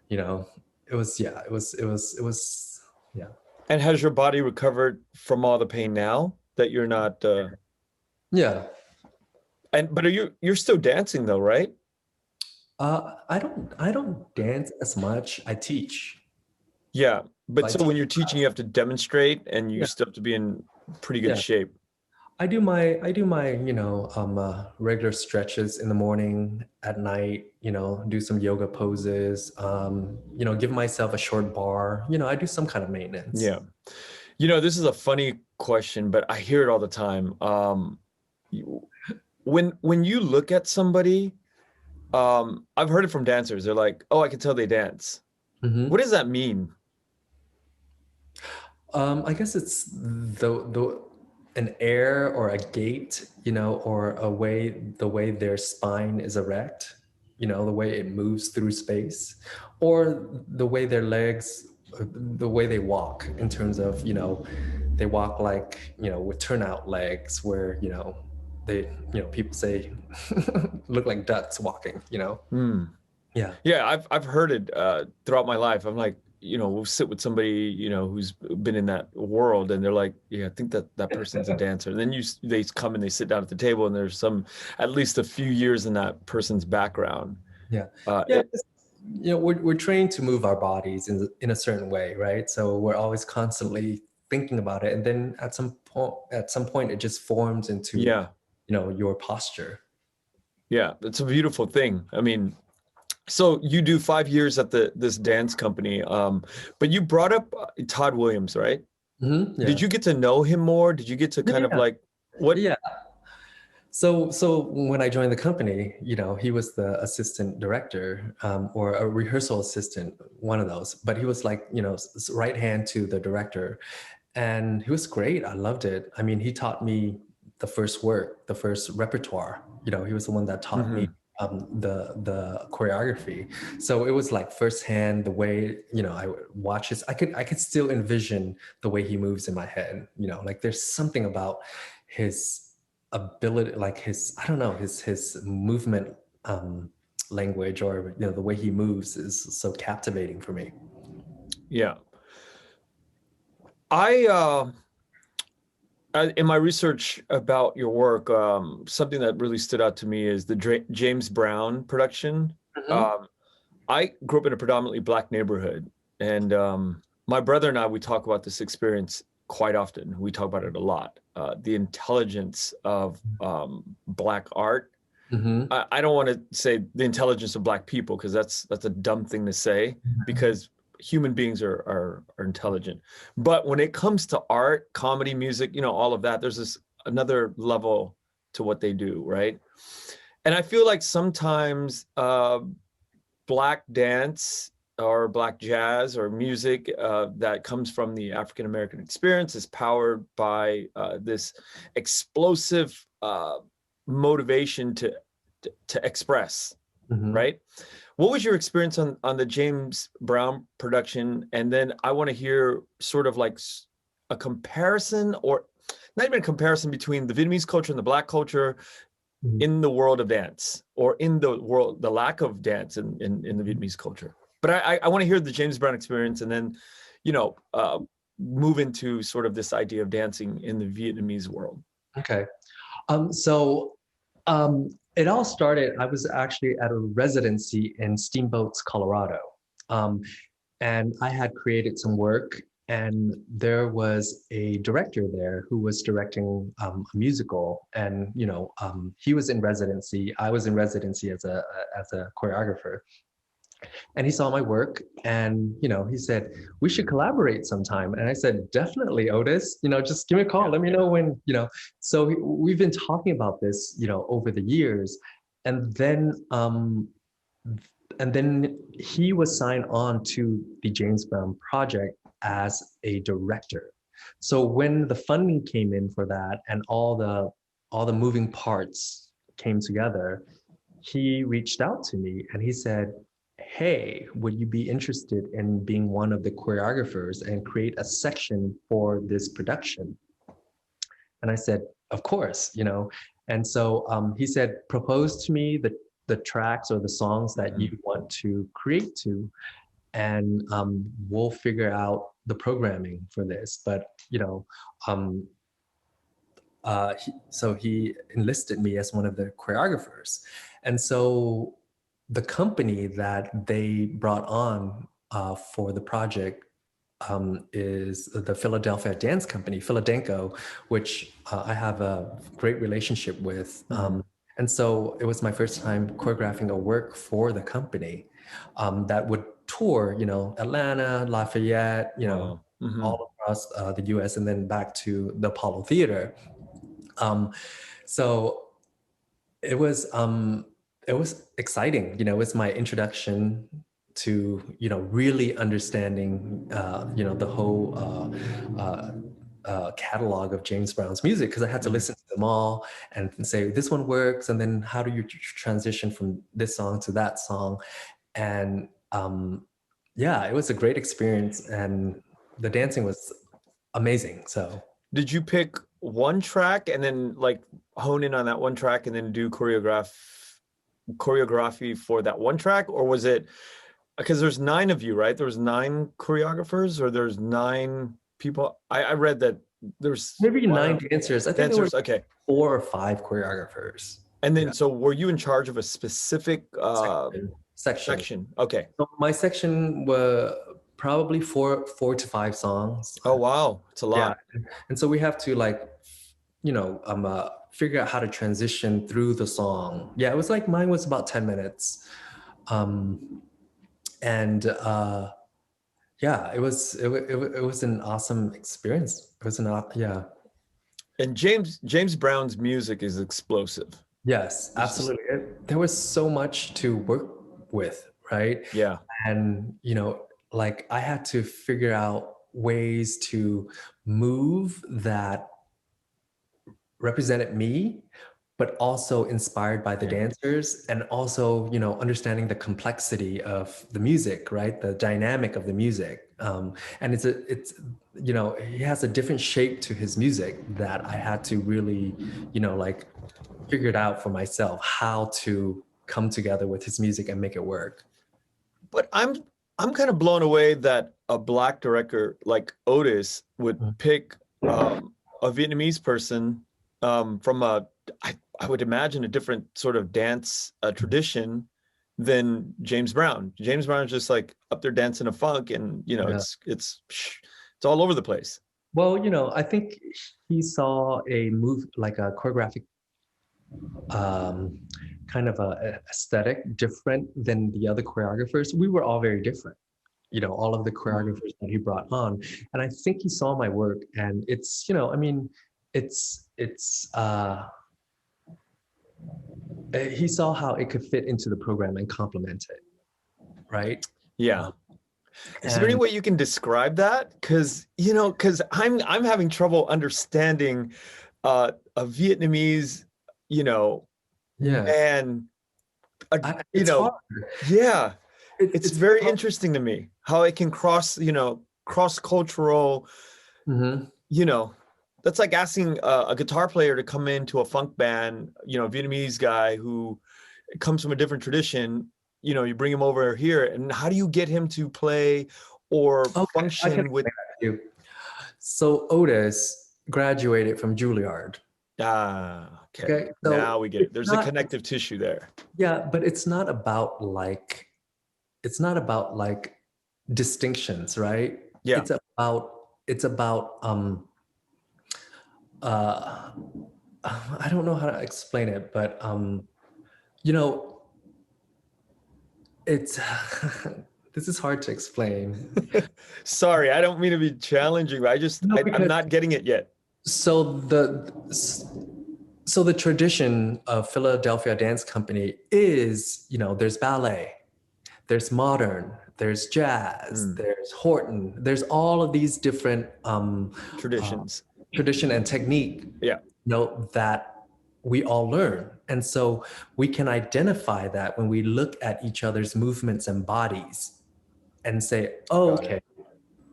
It was, yeah, it was, yeah. And has your body recovered from all the pain now that you're not? Yeah. But you're still dancing though, right? I don't dance as much. I teach. Yeah, but so when you're teaching, you have to demonstrate, and you still have to be in pretty good shape. I do my regular stretches in the morning, at night, do some yoga poses, give myself a short bar, I do some kind of maintenance. Yeah. This is a funny question, but I hear it all the time. When you look at somebody, I've heard it from dancers. They're like, "Oh, I can tell they dance." Mm-hmm. What does that mean? I guess it's an air or a gait, or the way their spine is erect, the way it moves through space, or the way their legs, the way they walk, in terms of, they walk like, with turnout legs, where, they, people say look like ducks walking, Yeah. Yeah, I've heard it throughout my life. I'm like, we'll sit with somebody, who's been in that world, and they're like, yeah, I think that person's a dancer. And then they come and they sit down at the table, and there's at least a few years in that person's background. Yeah. We're trained to move our bodies in a certain way, right? So we're always constantly thinking about it, and then at some point it just forms into your posture. Yeah, it's a beautiful thing. I mean, so you do 5 years at this dance company, but you brought up Todd Williams, right? Mm-hmm, yeah. Did you get to know him more? Did you get to kind of like what? Yeah. So when I joined the company, he was the assistant director, or a rehearsal assistant, one of those. But he was like, right hand to the director, and he was great. I loved it. I mean, he taught me the first repertoire. He was the one that taught me the choreography. So it was like firsthand, the way, I would watch his, I could still envision the way he moves in my head, like there's something about his ability, like his, I don't know, his movement language, or, the way he moves is so captivating for me. Yeah. In my research about your work, something that really stood out to me is the James Brown production. Mm-hmm. I grew up in a predominantly Black neighborhood, and my brother and I, we talk about this experience quite often. We talk about it a lot. The intelligence of Black art. Mm-hmm. I don't want to say the intelligence of Black people, because that's a dumb thing to say, because human beings are intelligent. But when it comes to art, comedy, music, all of that, there's another level to what they do, right? And I feel like sometimes Black dance or Black jazz or music that comes from the African American experience is powered by this explosive motivation to express, right? What was your experience on the James Brown production? And then I want to hear sort of like a comparison, or not even a comparison, between the Vietnamese culture and the Black culture in the world of dance, or in the lack of dance in the Vietnamese culture. But I want to hear the James Brown experience, and then, you know, move into sort of this idea of dancing in the Vietnamese world. Okay. It all started, I was actually at a residency in Steamboats, Colorado. And I had created some work, and there was a director there who was directing a musical, and he was in residency. I was in residency as a choreographer, and he saw my work, and he said, we should collaborate sometime. And I said, definitely, Otis. Just give me a call. Let me know when. So we've been talking about this, over the years, and then he was signed on to the James Brown project as a director. So when the funding came in for that, and all the moving parts came together, he reached out to me and he said, hey, would you be interested in being one of the choreographers and create a section for this production? And I said, of course, And so he said, propose to me the tracks or the songs that you want to create to, and we'll figure out the programming for this. But so he enlisted me as one of the choreographers, and so the company that they brought on for the project is the Philadelphia Dance Company, Philadanco, which I have a great relationship with. And so it was my first time choreographing a work for the company that would tour, Atlanta, Lafayette, all across the US, and then back to the Apollo Theater. So it was exciting. It was my introduction to, really understanding, the whole catalog of James Brown's music, because I had to listen to them all and say, this one works, and then how do you transition from this song to that song? And it was a great experience, and the dancing was amazing. So did you pick one track and then like hone in on that one track and then do choreography for that one track? Or was it, because there's 9 of you, right? There was 9 choreographers, or there's 9 people? I read that there's maybe 9 dancers. I think dancers, there were 4 or 5 choreographers. And then, so were you in charge of a specific section? Okay. So my section were probably 4 to 5 songs. Oh, wow. It's a lot. Yeah. And so we have to figure out how to transition through the song. Yeah, it was like, mine was about 10 minutes. It was an awesome experience. It was And James Brown's music is explosive. Yes, absolutely. There was so much to work with, right? Yeah. And I had to figure out ways to move that represented me, but also inspired by the dancers, and also, understanding the complexity of the music, right? The dynamic of the music. And he has a different shape to his music that I had to really, figure it out for myself, how to come together with his music and make it work. But I'm kind of blown away that a Black director like Otis would pick a Vietnamese person from I would imagine a different sort of dance tradition than James Brown. James Brown is just like up there dancing a funk, and it's all over the place. Well, I think he saw a move, like a choreographic kind of a aesthetic different than the other choreographers. We were all very different, all of the choreographers that he brought on. And I think he saw my work, and it's, he saw how it could fit into the program and complement it, right? Yeah. Is there any way you can describe that? Because I'm having trouble understanding a Vietnamese, man you It's know, hard. yeah, it's It's very hard. interesting to me how it can cross, cross-cultural, Mhm. that's like asking a guitar player to come into a funk band, a Vietnamese guy who comes from a different tradition, you bring him over here, and how do you get him to play or Okay, I can function with, explain that to you. So Otis graduated from Juilliard. okay, Okay, now so we get it. it's There's a not, connective tissue there. yeah, but it's not about like distinctions, right? Yeah. It's about uh I don't know how to explain it, but you know, it's this is hard to explain. Sorry, I don't mean to be challenging, but No, I'm because not getting it yet. so the so the tradition of Philadelphia Dance Company is, there's ballet, there's modern, there's jazz, there's Horton, there's all of these different Traditions. tradition and technique, Yeah. that we all learn. And so we can identify that when we look at each other's movements and bodies and say, oh, Got okay, it.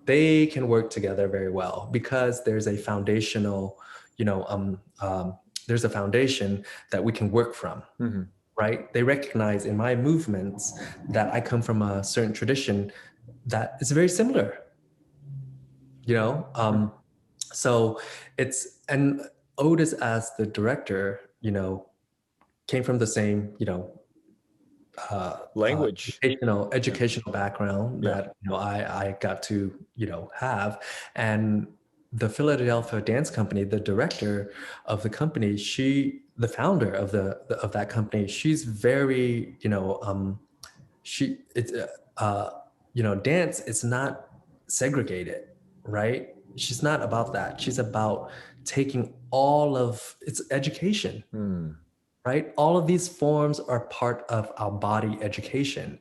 they can work together very well because there's a foundational, there's a foundation that we can work from, right? They recognize in my movements that I come from a certain tradition that is very similar, so and Otis as the director, came from the same, Language. educational background Yeah. that I got to have. And the Philadelphia Dance Company, the director of the company, the founder of of that company, she's very she it's dance is not segregated, right? She's not about that. She's about taking all of its education, right? All of these forms are part of our body education,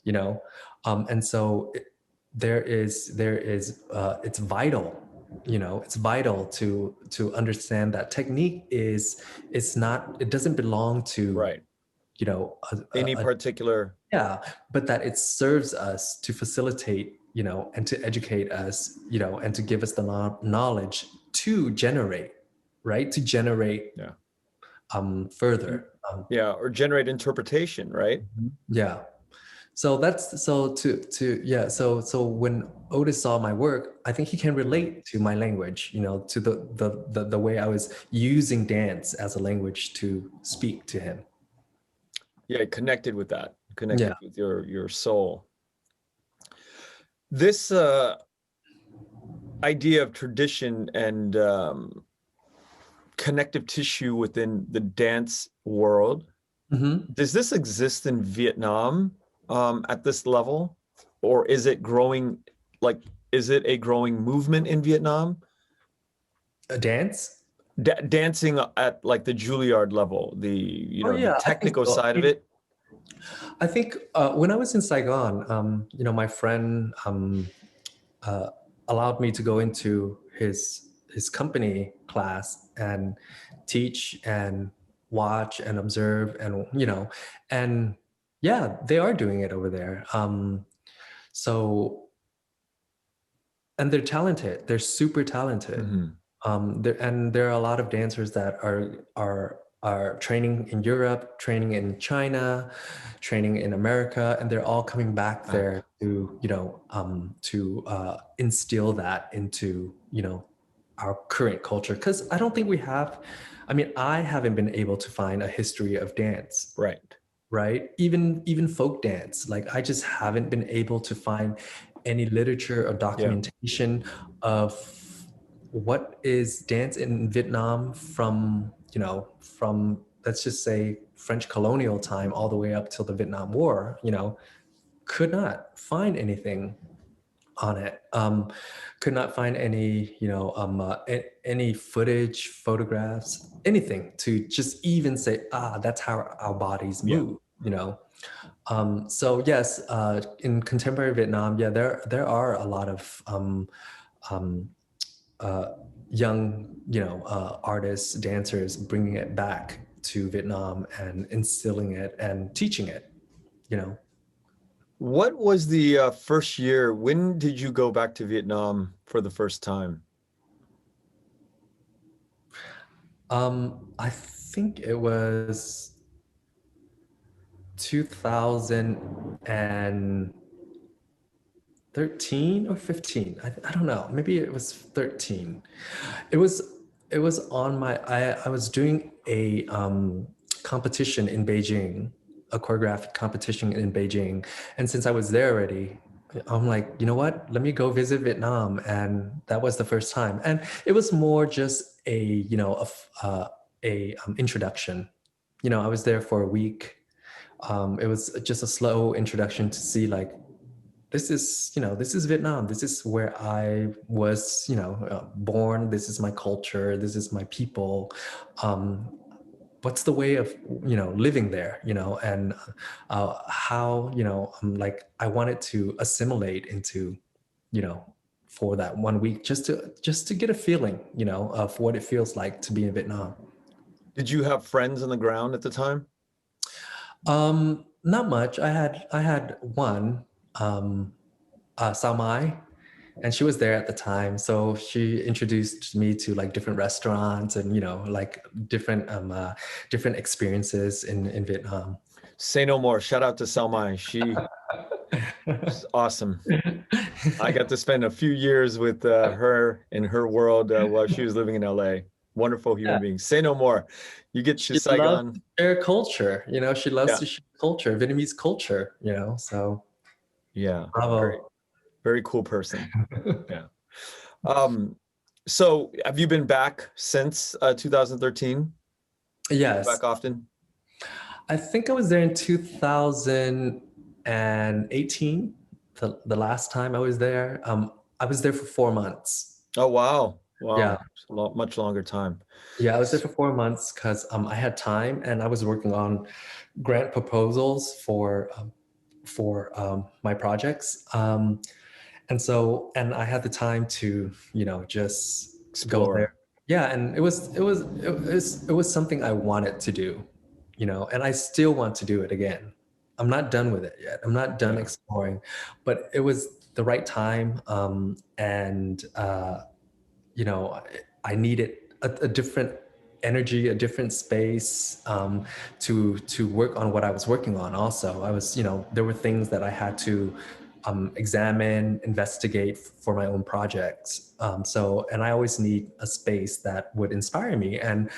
and so it's vital, it's vital to understand that technique it doesn't belong to Right. Any particular. yeah, but that it serves us to facilitate, and to educate us, and to give us the knowledge to generate, right? To generate Yeah. further. Yeah. Or generate interpretation, right? Yeah. So so when Otis saw my work, I think he can relate to my language, to the way I was using dance as a language to speak to him. Yeah. Connected with that. Yeah. Connected with your soul. This idea of tradition and connective tissue within the dance world, does this exist in Vietnam at this level, or is it growing? Like, is it a growing movement in Vietnam? A dance? Dancing at like the Juilliard level, the Oh yeah, the technical side of it. I think when I was in Saigon, my friend allowed me to go into his company class and teach and watch and observe, and and yeah, they are doing it over there. So, and they're talented. They're super talented. There are a lot of dancers that are training in Europe, training in China, training in America, and they're all coming back there to instill that into our current culture. Because I don't think we have. I mean, I haven't been able to find a history of dance. Right. Even folk dance. Like, I just haven't been able to find any literature or documentation of what is dance in Vietnam from let's just say French colonial time all the way up till the Vietnam War. Could not find anything on it. Could not find any any footage, photographs, anything to just even say, that's how our bodies move. So yes, in contemporary Vietnam, there are a lot of young artists, dancers bringing it back to Vietnam and instilling it and teaching it, you know. What was the first year? When did you go back to Vietnam for the first time? I think it was 2013 or 15. I don't know. Maybe it was 13. It was on my, I was doing a competition in Beijing, a choreographed competition in Beijing. And since I was there already, I'm like, you know what? Let me go visit Vietnam. And that was the first time. And it was more just a, you know, introduction. You know, I was there for a week. It was just a slow introduction to see like, this is, you know, this is Vietnam. This is where I was, you know, born. This is my culture. This is my people. What's the way of, you know, living there, you know, and how, you know, like I wanted to assimilate into, you know, for that 1 week, just to get a feeling, you know, of what it feels like to be in Vietnam. Did you have friends on the ground at the time? Not much. I had one, Sao Mai, and she was there at the time. So she introduced me to like different restaurants and, you know, like different experiences in Vietnam. Say no more. Shout out to Salmai. She's awesome. I got to spend a few years with her in her world while she was living in LA. Wonderful human being. Say no more. You get to Saigon. Loves to share culture, you know, she loves to share culture, Vietnamese culture, you know, so. Yeah. Bravo. Very, very cool person. Yeah. So have you been back since 2013? Yes. Back often? I think I was there in 2018, the last time I was there. I was there for 4 months. Oh, wow. Wow. Yeah. Much longer time. Yeah, I was there for 4 months because I had time and I was working on grant proposals for my projects. And I had the time to, you know, just Explore. go there. Yeah, and it was something I wanted to do, you know, and I still want to do it again. I'm not done with it yet. I'm not done exploring, but it was the right time. You know, I needed a different energy, a different space to work on what I was working on. Also, I was, you know, there were things that I had to examine, investigate for my own projects. And I always need a space that would inspire me. And,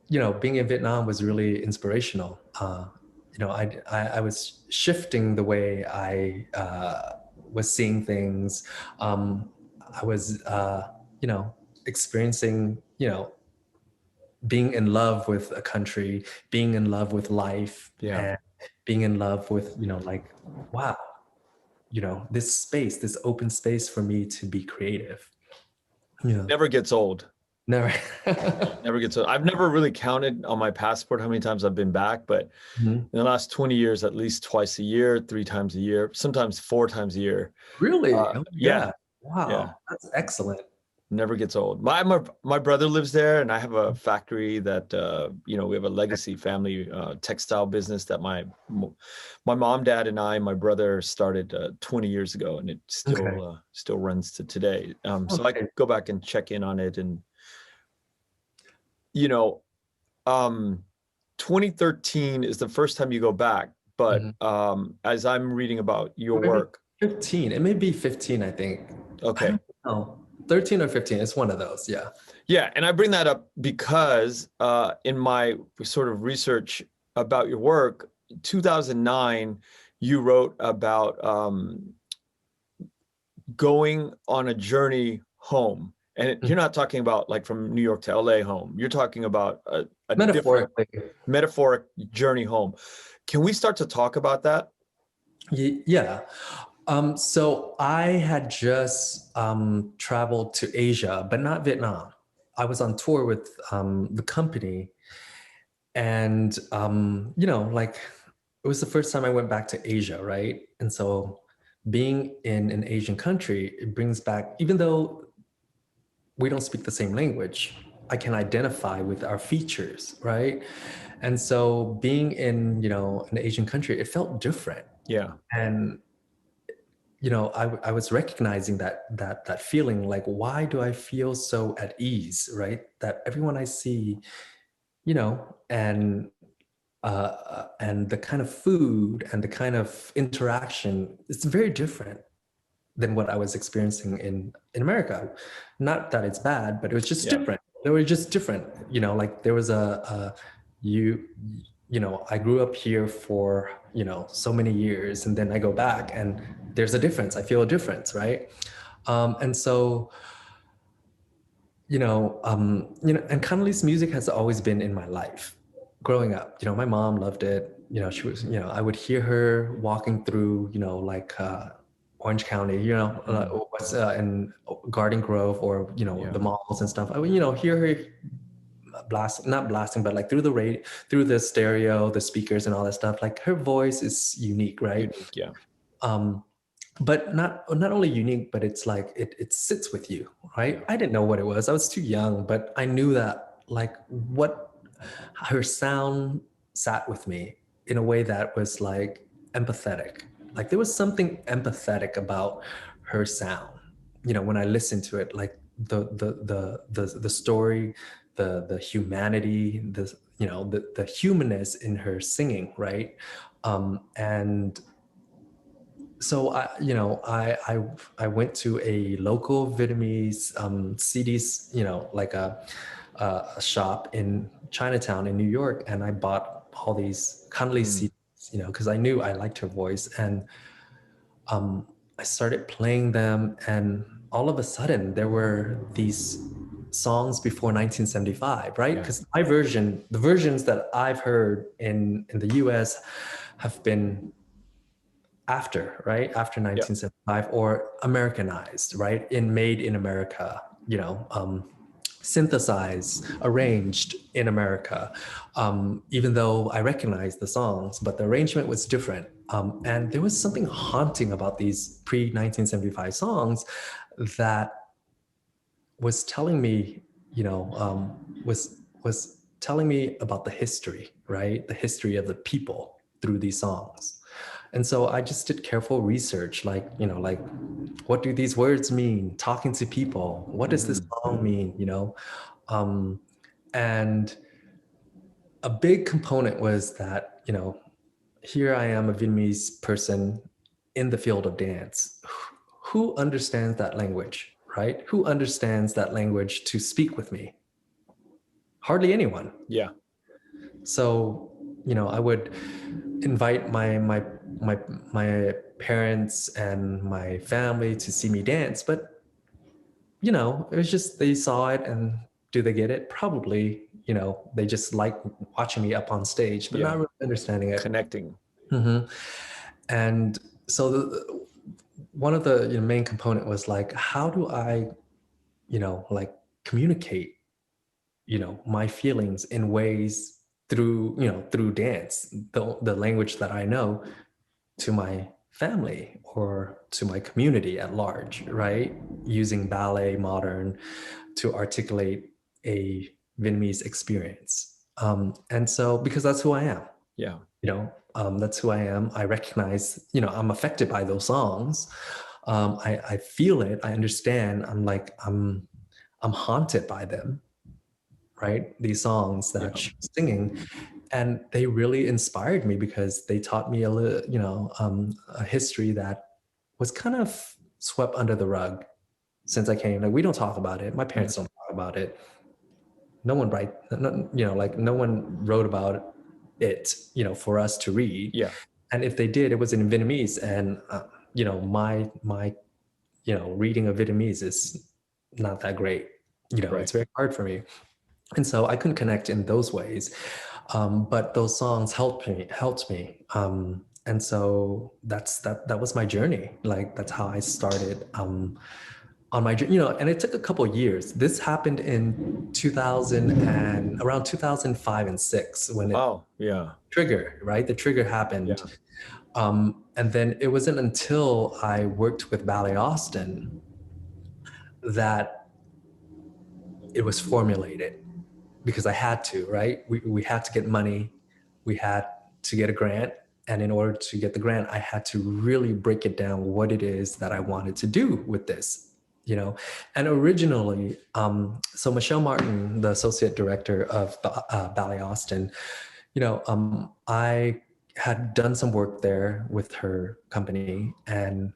you know, being in Vietnam was really inspirational. You know, I was shifting the way I was seeing things. I was, you know, experiencing, you know, being in love with a country, being in love with life, and being in love with, you know, like, wow, you know, this space, this open space for me to be creative. Yeah. Never gets old. Never. Never gets old. I've never really counted on my passport how many times I've been back, but in the last 20 years, at least twice a year, 3 times a year, sometimes 4 times a year. Really? Yeah. Wow. Yeah. That's excellent. Never gets old. My brother lives there, and I have a factory that you know, we have a legacy family textile business that my mom, dad, and my brother started 20 years ago, and it still runs to today. So I could go back and check in on it, and you know, 2013 is the first time you go back, but as I'm reading about your work, 15. It may be 15, I think. Okay. 13 or 15, it's one of those, yeah. Yeah, and I bring that up because in my sort of research about your work, 2009, you wrote about going on a journey home. And you're not talking about like from New York to LA home. You're talking about a different metaphoric journey home. Can we start to talk about that? Yeah. So I had just traveled to Asia, but not Vietnam. I was on tour with the company, and you know, like it was the first time I went back to Asia, right? And so being in an Asian country, it brings back, even though we don't speak the same language, I can identify with our features, right? And so being in, you know, an Asian country, it felt different. Yeah. And, you know, I was recognizing that feeling, like, why do I feel so at ease, right? That everyone I see, you know, and the kind of food and the kind of interaction, it's very different than what I was experiencing in America. Not that it's bad, but it was just different. They were just different. You know, like there was you you know, I grew up here for, you know, so many years, and then I go back and there's a difference. I feel a difference, right? And so, and Congolese music has always been in my life growing up. You know, my mom loved it. You know, she was, you know, I would hear her walking through, you know, like Orange County, you know, in Garden Grove, or, you know, the malls and stuff. I would, you know, hear her not blasting, but like through the radio, through the stereo, the speakers and all that stuff. Like her voice is unique, right? Unique, yeah. But not only unique, but it's like it sits with you, right? I didn't know what it was. I was too young, but I knew that, like, what her sound sat with me in a way that was like empathetic. Like there was something empathetic about her sound. You know, when I listened to it, like the story, the humanity, the humanness in her singing, right? And so I went to a local Vietnamese CDs, you know, like a shop in Chinatown in New York, and I bought all these Congolese CDs, you know, because I knew I liked her voice, and I started playing them, and all of a sudden there were these songs before 1975, right? Because my version, the versions that I've heard in the US have been after, right? After 1975, or Americanized, right? Made in America, you know, synthesized, arranged in America, even though I recognized the songs, but the arrangement was different. And there was something haunting about these pre-1975 songs that was telling me, you know, was telling me about the history, right? The history of the people through these songs. And so I just did careful research, like, you know, like, what do these words mean? Talking to people, what does this song mean? You know, and a big component was that, you know, here I am, a Vietnamese person in the field of dance. Who understands that language, right? Who understands that language to speak with me? Hardly anyone. Yeah. So, you know, I would invite my parents and my family to see me dance, but, you know, it was just, they saw it, and do they get it? Probably. You know, they just like watching me up on stage, but not really understanding it. Connecting. And so one of the, you know, main component was like, how do I, you know, like communicate, you know, my feelings in ways through, you know, through dance, the language that I know, to my family or to my community at large, right? Using ballet modern to articulate a Vietnamese experience. And so, because that's who I am. Yeah. You know, that's who I am. I recognize, you know, I'm affected by those songs. I feel it. I understand. I'm haunted by them, right? These songs that she's singing, and they really inspired me because they taught me a history that was kind of swept under the rug since I came. Like, we don't talk about it. My parents don't talk about it. No one no one wrote about it, you know, for us to read. Yeah. And if they did, it was in Vietnamese, and you know, my you know, reading of Vietnamese is not that great. You know, it's very hard for me. And so I couldn't connect in those ways. But those songs helped me. And so that was my journey. Like, that's how I started on my journey, you know, and it took a couple of years. This happened in 2000 and around 2005 and 6 when trigger, right? The trigger happened. And then it wasn't until I worked with Ballet Austin that it was formulated because I had to, right? We had to get money. We had to get a grant. And in order to get the grant, I had to really break it down what it is that I wanted to do with this, you know? And originally, so Michelle Martin, the associate director of Ballet Austin, you know, I had done some work there with her company. And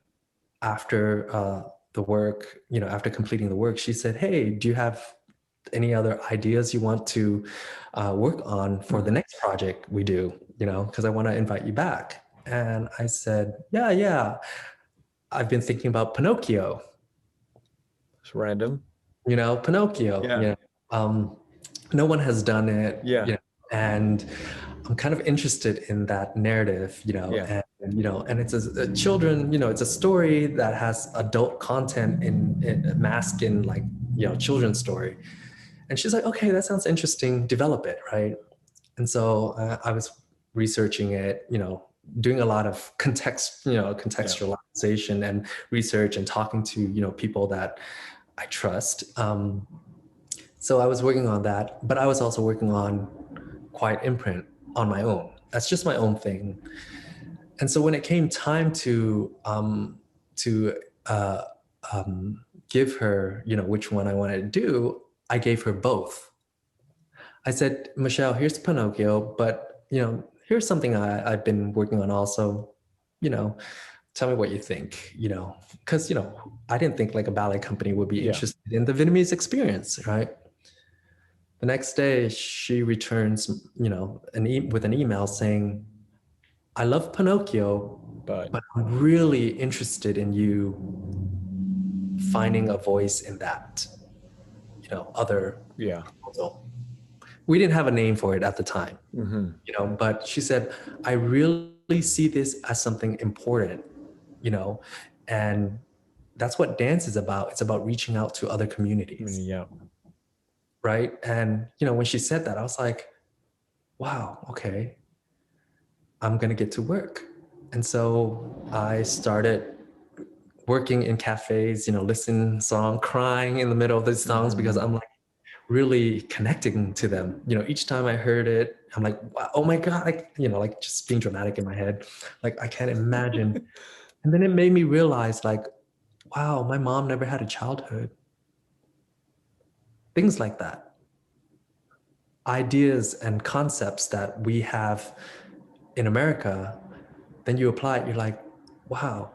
after the work, you know, after completing the work, she said, hey, do you have any other ideas you want to work on for the next project we do, you know, because I want to invite you back. And I said, yeah, I've been thinking about Pinocchio. It's random. You know, Pinocchio. Yeah. You know, no one has done it. Yeah. You know, and I'm kind of interested in that narrative, you know, Yeah. and you know, and it's a children, you know, it's a story that has adult content in masked in like, you know, children's story. And she's like, okay, that sounds interesting. Develop it, right? And so I was researching it, you know, doing a lot of contextualization and research and talking to, you know, people that I trust. So I was working on that, but I was also working on Quiet Imprint on my own. That's just my own thing. And so when it came time to give her, you know, which one I wanted to do, I gave her both. I said, Michelle, here's Pinocchio, but, you know, here's something I've been working on also, you know, tell me what you think, you know, because, you know, I didn't think like a ballet company would be interested in the Vietnamese experience, right? The next day she returns, you know, with an email saying, I love Pinocchio, but I'm really interested in you finding a voice in that, you know, other proposal. We didn't have a name for it at the time, you know, but she said, I really see this as something important, you know, and that's what dance is about. It's about reaching out to other communities. Yeah. Right. And, you know, when she said that, I was like, wow, okay, I'm going to get to work. And so I started working in cafes, you know, listening song, crying in the middle of these songs because I'm like really connecting to them. You know, each time I heard it, I'm like, wow, oh my God, like, you know, like just being dramatic in my head. Like, I can't imagine. And then it made me realize like, wow, my mom never had a childhood. Things like that. Ideas and concepts that we have in America, then you apply it, you're like, wow.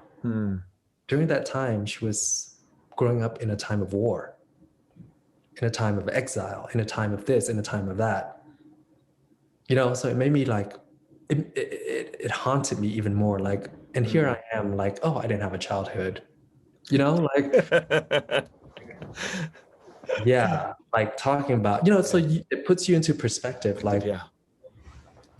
During that time, she was growing up in a time of war, in a time of exile, in a time of this, in a time of that. You know, so it made me like, it haunted me even more. Like, and here I am like, oh, I didn't have a childhood. You know, like, yeah, like talking about, you know, so it puts you into perspective, like,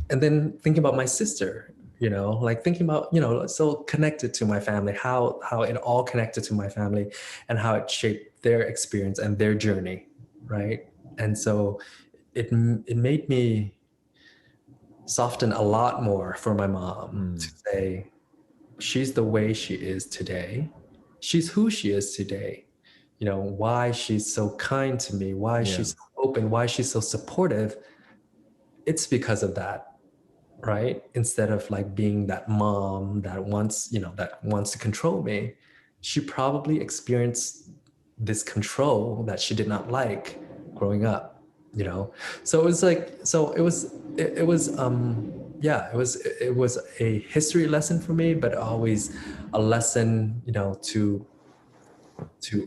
and then thinking about my sister, you know, like thinking about, you know, so connected to my family, how it all connected to my family and how it shaped their experience and their journey, right? And so it made me soften a lot more for my mom to say, she's the way she is today. She's who she is today. You know, why she's so kind to me, why she's so open, why she's so supportive. It's because of that, right? Instead of like being that mom that wants, you know, that wants to control me, she probably experienced this control that she did not like growing up, you know? So it was like, so it was a history lesson for me, but always a lesson, you know, to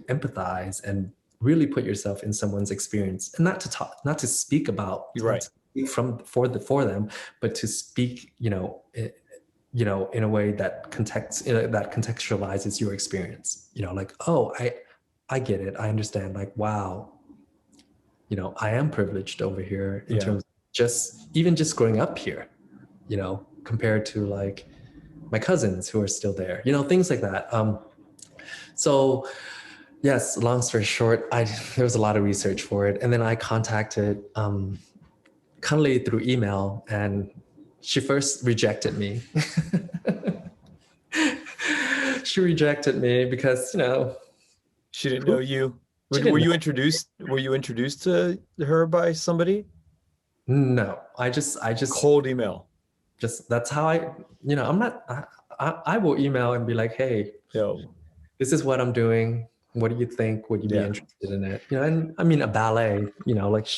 empathize and really put yourself in someone's experience and not to speak about, for them, but to speak, you know, in a way that contextualizes your experience, you know, like, oh, I get it. I understand. Like, wow, you know, I am privileged over here in terms of just growing up here, you know, compared to like my cousins who are still there, you know, things like that. So yes, long story short, there was a lot of research for it. And then I contacted Kenneth through email, and she first rejected me. She rejected me because, you know, she didn't know you. Were you introduced? Were you introduced to her by somebody? No, I just Cold email. just that's how I'm not. I will email and be like, hey, Yo. this is what I'm doing. What do you think? Would you be interested in it? And I mean, a ballet, like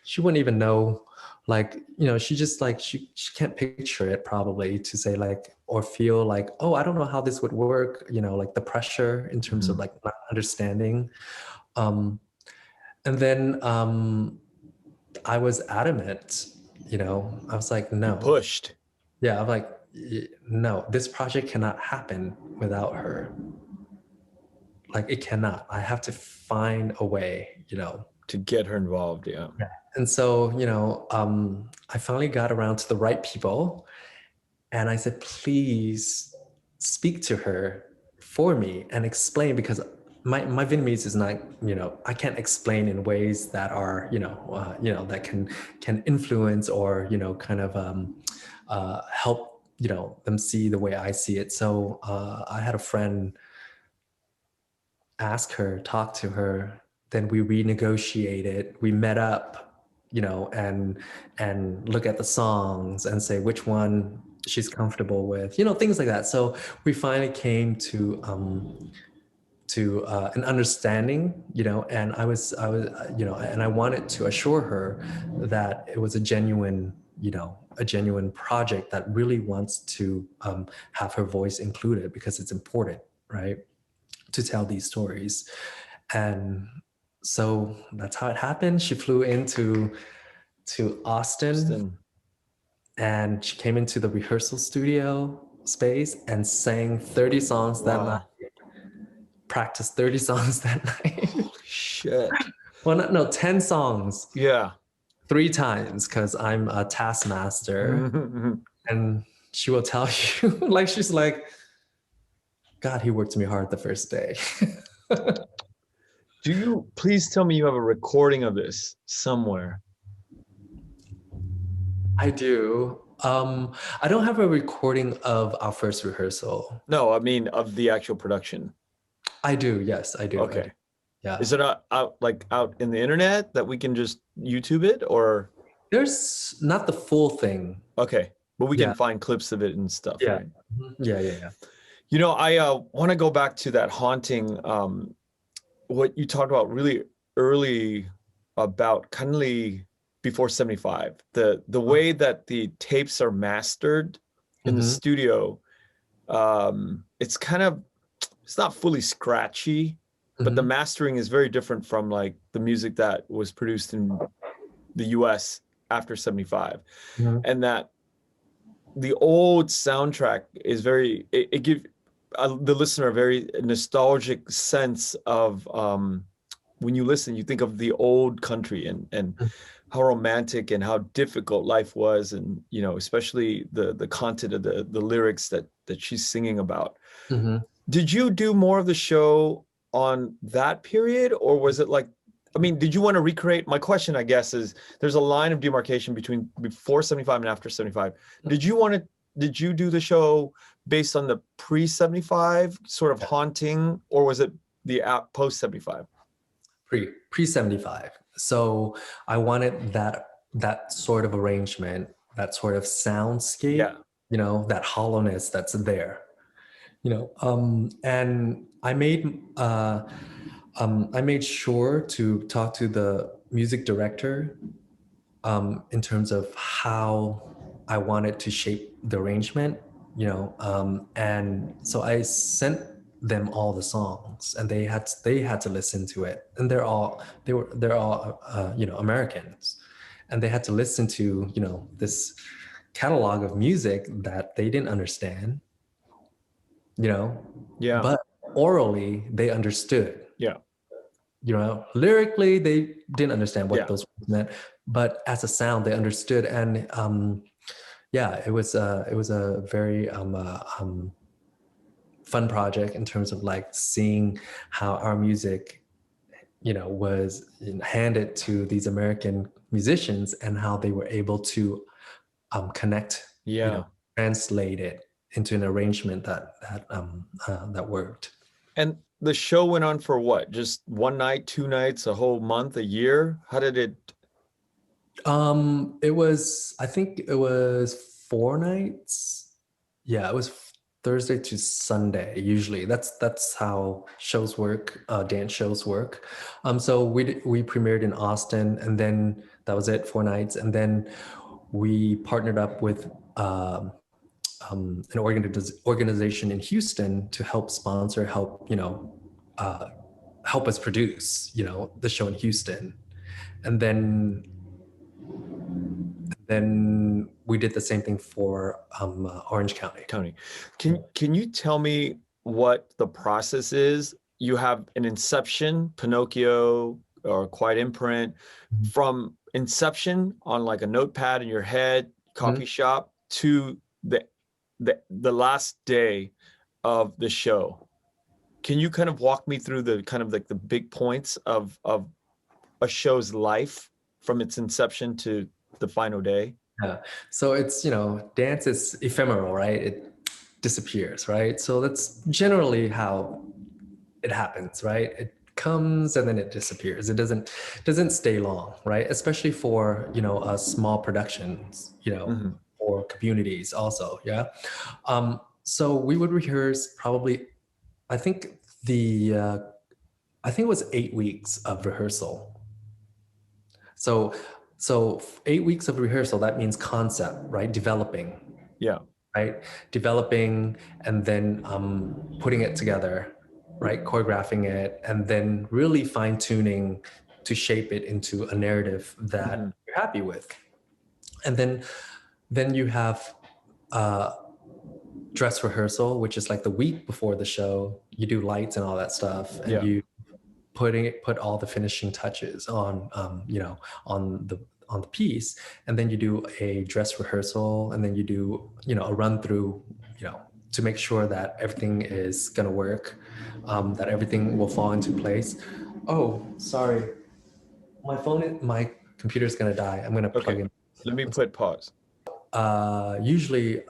she wouldn't even know, like, she just like, she can't picture it probably to say like, or feel like, oh, I don't know how this would work, like the pressure in terms of like not understanding. And then I was adamant, I was like, no. You pushed. Yeah, I'm like, no, this project cannot happen without her. Like it cannot. I have to find a way, to get her involved. Yeah. And so, I finally got around to the right people, and I said, please speak to her for me and explain, because my Vietnamese is not, I can't explain in ways that are, that can influence or, kind of help, them see the way I see it. So I had a friend ask her, talk to her, then we renegotiated, we met up, and look at the songs and say which one she's comfortable with, things like that. So we finally came to an understanding, and I was, and I wanted to assure her that it was a genuine project that really wants to have her voice included, because it's important, right, to tell these stories. And so that's how it happened. She flew into Austin, and she came into the rehearsal studio space and sang 30 songs that night. Practiced 30 songs that night. Holy shit. Well, no, 10 songs. Yeah. 3 times, because I'm a taskmaster. And she will tell you, like, she's like, God, he worked me hard the first day. Do you please tell me you have a recording of this somewhere? I do. I don't have a recording of our first rehearsal. No, I mean of the actual production. I do. Yes, I do. Okay. I do. Yeah. Is it out in the internet that we can just YouTube it, or? There's not the full thing. Okay, but we can find clips of it and stuff. Yeah. Right? Yeah. I want to go back to that haunting. What you talked about really early about kind of before 75, the way that the tapes are mastered in the studio. It's not fully scratchy, but the mastering is very different from like the music that was produced in the US after 75. And that the old soundtrack is it gives the listener a very nostalgic sense of when you listen, you think of the old country and how romantic and how difficult life was, and especially the content of the lyrics that she's singing about. Did you do more of the show on that period, or was it like, did you want to recreate? My question, I guess, is there's a line of demarcation between before 75 and after 75. Did you do the show based on the pre-75 sort of haunting, or was it the post-75? Pre-75. So I wanted that sort of arrangement, that sort of soundscape, that hollowness that's there, and I made sure to talk to the music director in terms of how I wanted to shape the arrangement, and so I sent them all the songs, and they had to listen to it, and they're all Americans, and they had to listen to this catalog of music that they didn't understand, but orally they understood. Lyrically they didn't understand what those words meant, but as a sound they understood. And it was a very fun project in terms of like seeing how our music was handed to these American musicians, and how they were able to connect, translate it into an arrangement that worked. And the show went on for what? Just one night, two nights, a whole month, a year? How did it? I think it was 4 nights. Yeah, it was Thursday to Sunday. Usually, that's how shows work. Dance shows work. So we premiered in Austin, and then that was it, 4 nights, and then we partnered up with an organization in Houston to help sponsor, help us produce, the show in Houston, and then we did the same thing for Orange County. Can you tell me what the process is? You have an inception, Pinocchio or Quiet Imprint, from inception on like a notepad in your head, coffee shop, to the last day of the show. Can you kind of walk me through the kind of like the big points of a show's life from its inception to the final day? Yeah. So it's, dance is ephemeral, right? It disappears, right? So that's generally how it happens, right? It comes and then it disappears. It doesn't stay long, right? Especially for, small productions, or communities also. Yeah. So we would rehearse probably, I think it was 8 weeks of rehearsal. So 8 weeks of rehearsal, that means concept, right? Developing. Yeah. Right? Developing and then putting it together, right? Choreographing it, and then really fine-tuning to shape it into a narrative that you're happy with. And then you have dress rehearsal, which is like the week before the show. You do lights and all that stuff, and you put all the finishing touches on on the piece, and then you do a dress rehearsal, and then you do a run through to make sure that everything is going to work, that everything will fall into place. Oh, sorry, my computer's going to die. I'm going to plug in. Let me put pause. Usually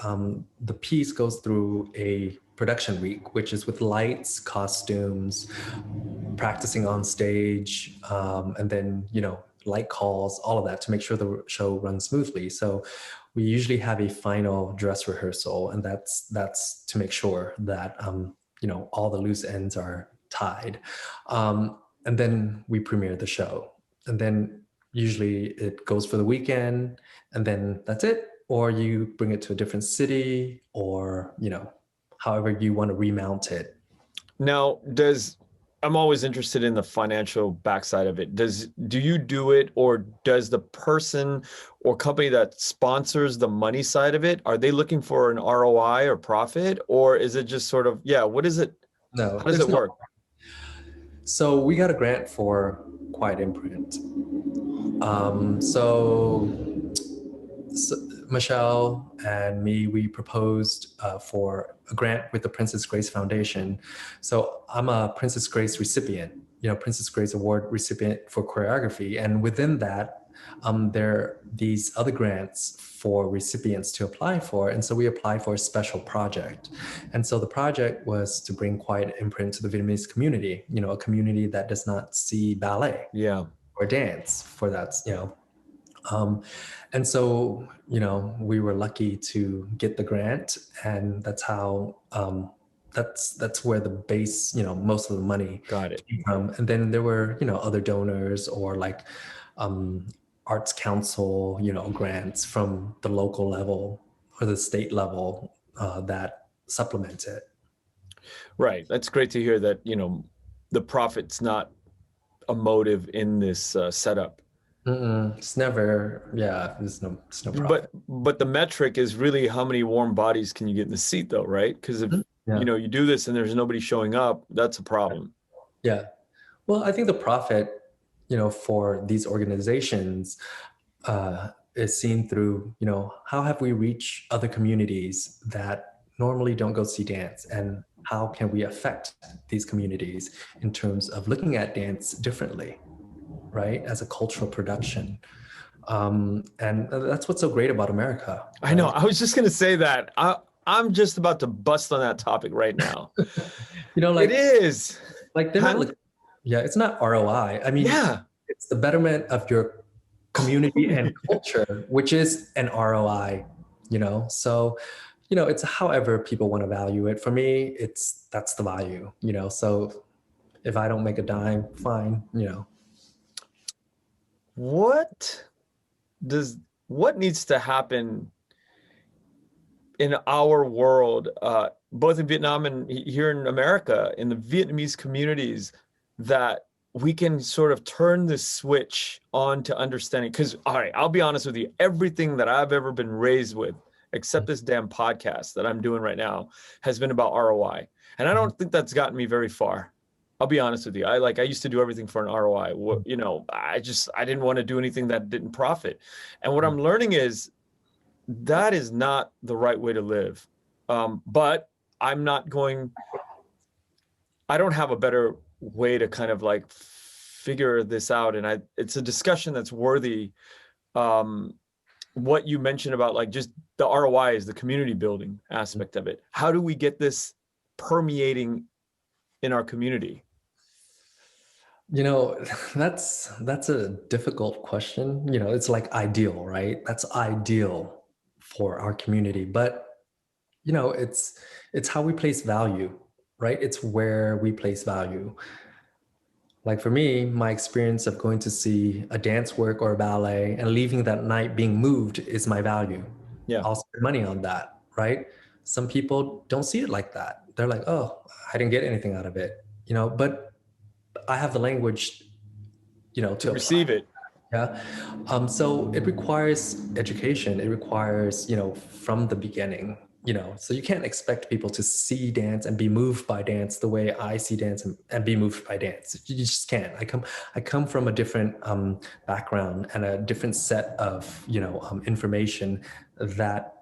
the piece goes through a production week, which is with lights, costumes, practicing on stage, and then, light calls, all of that to make sure the show runs smoothly. So we usually have a final dress rehearsal, and that's to make sure that, all the loose ends are tied. And then we premiere the show. And then usually it goes for the weekend, and then that's it. Or you bring it to a different city, or, however you want to remount it. Now, I'm always interested in the financial backside of it. Do you do it, or does the person or company that sponsors the money side of it, are they looking for an ROI or profit, or is it just sort of, what is it? No. How does it work? So we got a grant for Quiet Imprint. So Michelle and me, we proposed for a grant with the Princess Grace Foundation. So I'm a Princess Grace recipient, Princess Grace Award recipient for choreography. And within that, there are these other grants for recipients to apply for. And so we applied for a special project. And so the project was to bring Quiet Imprint to the Vietnamese community, a community that does not see ballet or dance for that, and so, we were lucky to get the grant, and that's how, that's where the base, most of the money came from. And then there were, other donors, or like Arts Council, grants from the local level or the state level that supplement it. Right. That's great to hear that, the profit's not a motive in this setup. It's never, there's no profit. But the metric is really how many warm bodies can you get in the seat, though, right? Because if you do this and there's nobody showing up, that's a problem. Yeah. Well, I think the profit, for these organizations is seen through, how have we reached other communities that normally don't go see dance, and how can we affect these communities in terms of looking at dance differently, right, as a cultural production. And that's what's so great about America. Right? I know. I was just going to say that. I'm just about to bust on that topic right now. Like, it is. Like they're not looking, yeah, it's not ROI. I mean, Yeah. it's the betterment of your community and culture, which is an ROI, So, it's however people want to value it. For me, that's the value, So if I don't make a dime, fine. What what needs to happen in our world, both in Vietnam and here in America, in the Vietnamese communities, that we can sort of turn the switch on to understanding? Because, all right, I'll be honest with you, everything that I've ever been raised with, except this damn podcast that I'm doing right now, has been about ROI. And I don't think that's gotten me very far. I'll be honest with you. I used to do everything for an ROI. I didn't want to do anything that didn't profit. And what I'm learning is that is not the right way to live. But I don't have a better way to kind of like figure this out. And it's a discussion that's worthy. What you mentioned about like just the ROI is the community building aspect of it. How do we get this permeating in our community? That's a difficult question. It's like ideal, right? That's ideal for our community, but it's how we place value, right? It's where we place value. Like for me, my experience of going to see a dance work or a ballet and leaving that night being moved is my value. Yeah. I'll spend money on that, right? Some people don't see it like that. They're like, oh, I didn't get anything out of it, but I have the language, to receive it. Yeah. So it requires education. It requires, from the beginning, so you can't expect people to see dance and be moved by dance the way I see dance and be moved by dance. You just can't. I come from a different background and a different set of, information that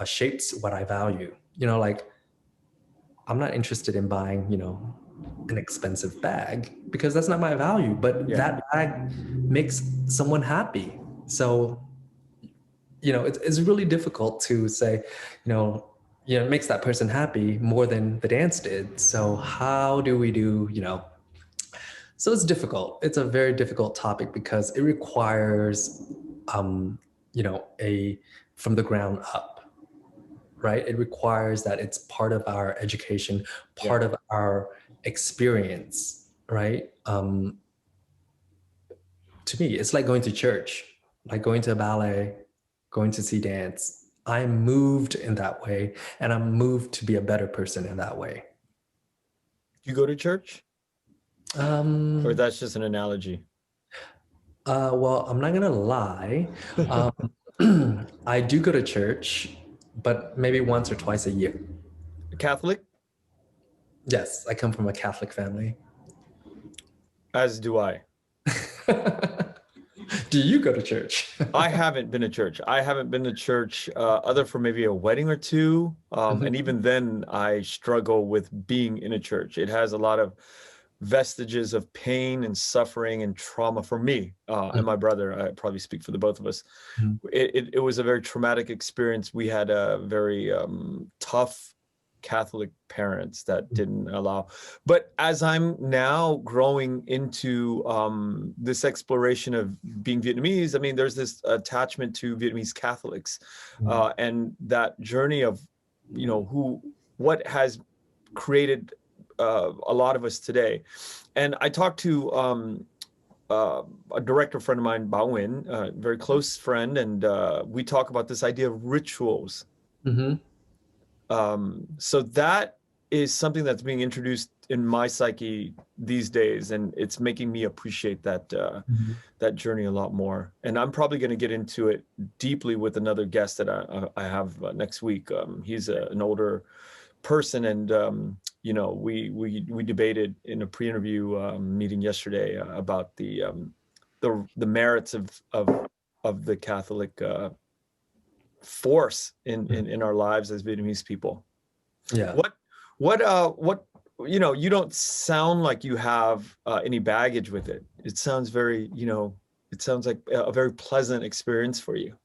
shapes what I value. Like I'm not interested in buying, an expensive bag because that's not my value, but that bag makes someone happy. So, it's really difficult to say, it makes that person happy more than the dance did. So how do we do, so it's difficult. It's a very difficult topic because it requires, from the ground up. Right? It requires that it's part of our education, part of our experience, right? To me, it's like going to church, like going to a ballet, going to see dance. I'm moved in that way, and I'm moved to be a better person in that way. Do you go to church? Or that's just an analogy? Well, I'm not gonna lie. I do go to church, but maybe once or twice a year. Catholic? Yes, I come from a Catholic family. As do I. Do you go to church? I haven't been to church. I haven't been to church other for maybe a wedding or two. And even then, I struggle with being in a church. It has a lot of vestiges of pain and suffering and trauma for me and my brother. I probably speak for the both of us. It was a very traumatic experience. We had a very tough Catholic parents that didn't allow. But as I'm now growing into this exploration of being Vietnamese, I mean, there's this attachment to Vietnamese Catholics and that journey of, what has created a lot of us today. And I talked to a director friend of mine, Nguyen, a very close friend, and we talk about this idea of rituals. So that is something that's being introduced in my psyche these days, and it's making me appreciate that that journey a lot more. And I'm probably going to get into it deeply with another guest that I have next week. He's an older person, and we debated in a pre-interview meeting yesterday about the merits of the Catholic force in our lives as Vietnamese people. Yeah. What you don't sound like you have any baggage with it. It sounds very, it sounds like a very pleasant experience for you.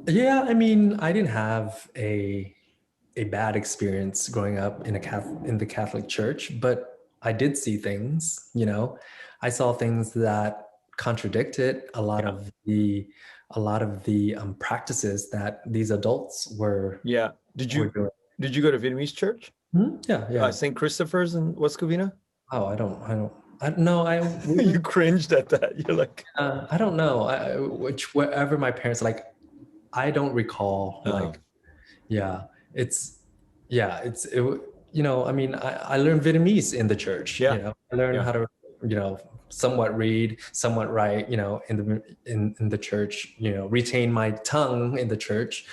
Yeah, I mean, I didn't have a a bad experience growing up in the Catholic Church, but I did see things, you know. I saw things that contradicted a lot of the practices that these adults were Yeah. Did you doing. did you go to Vietnamese church? Yeah, yeah. St. Christopher's in West Covina? Oh, no, we You went, cringed at that. You're like, I don't know. Wherever my parents, like, I don't recall, oh, like, yeah, it's, you know, I mean, I learned Vietnamese in the church, yeah, you know, I learned yeah. how to, you know, somewhat read, somewhat write, you know, in the church, you know, retain my tongue in the church.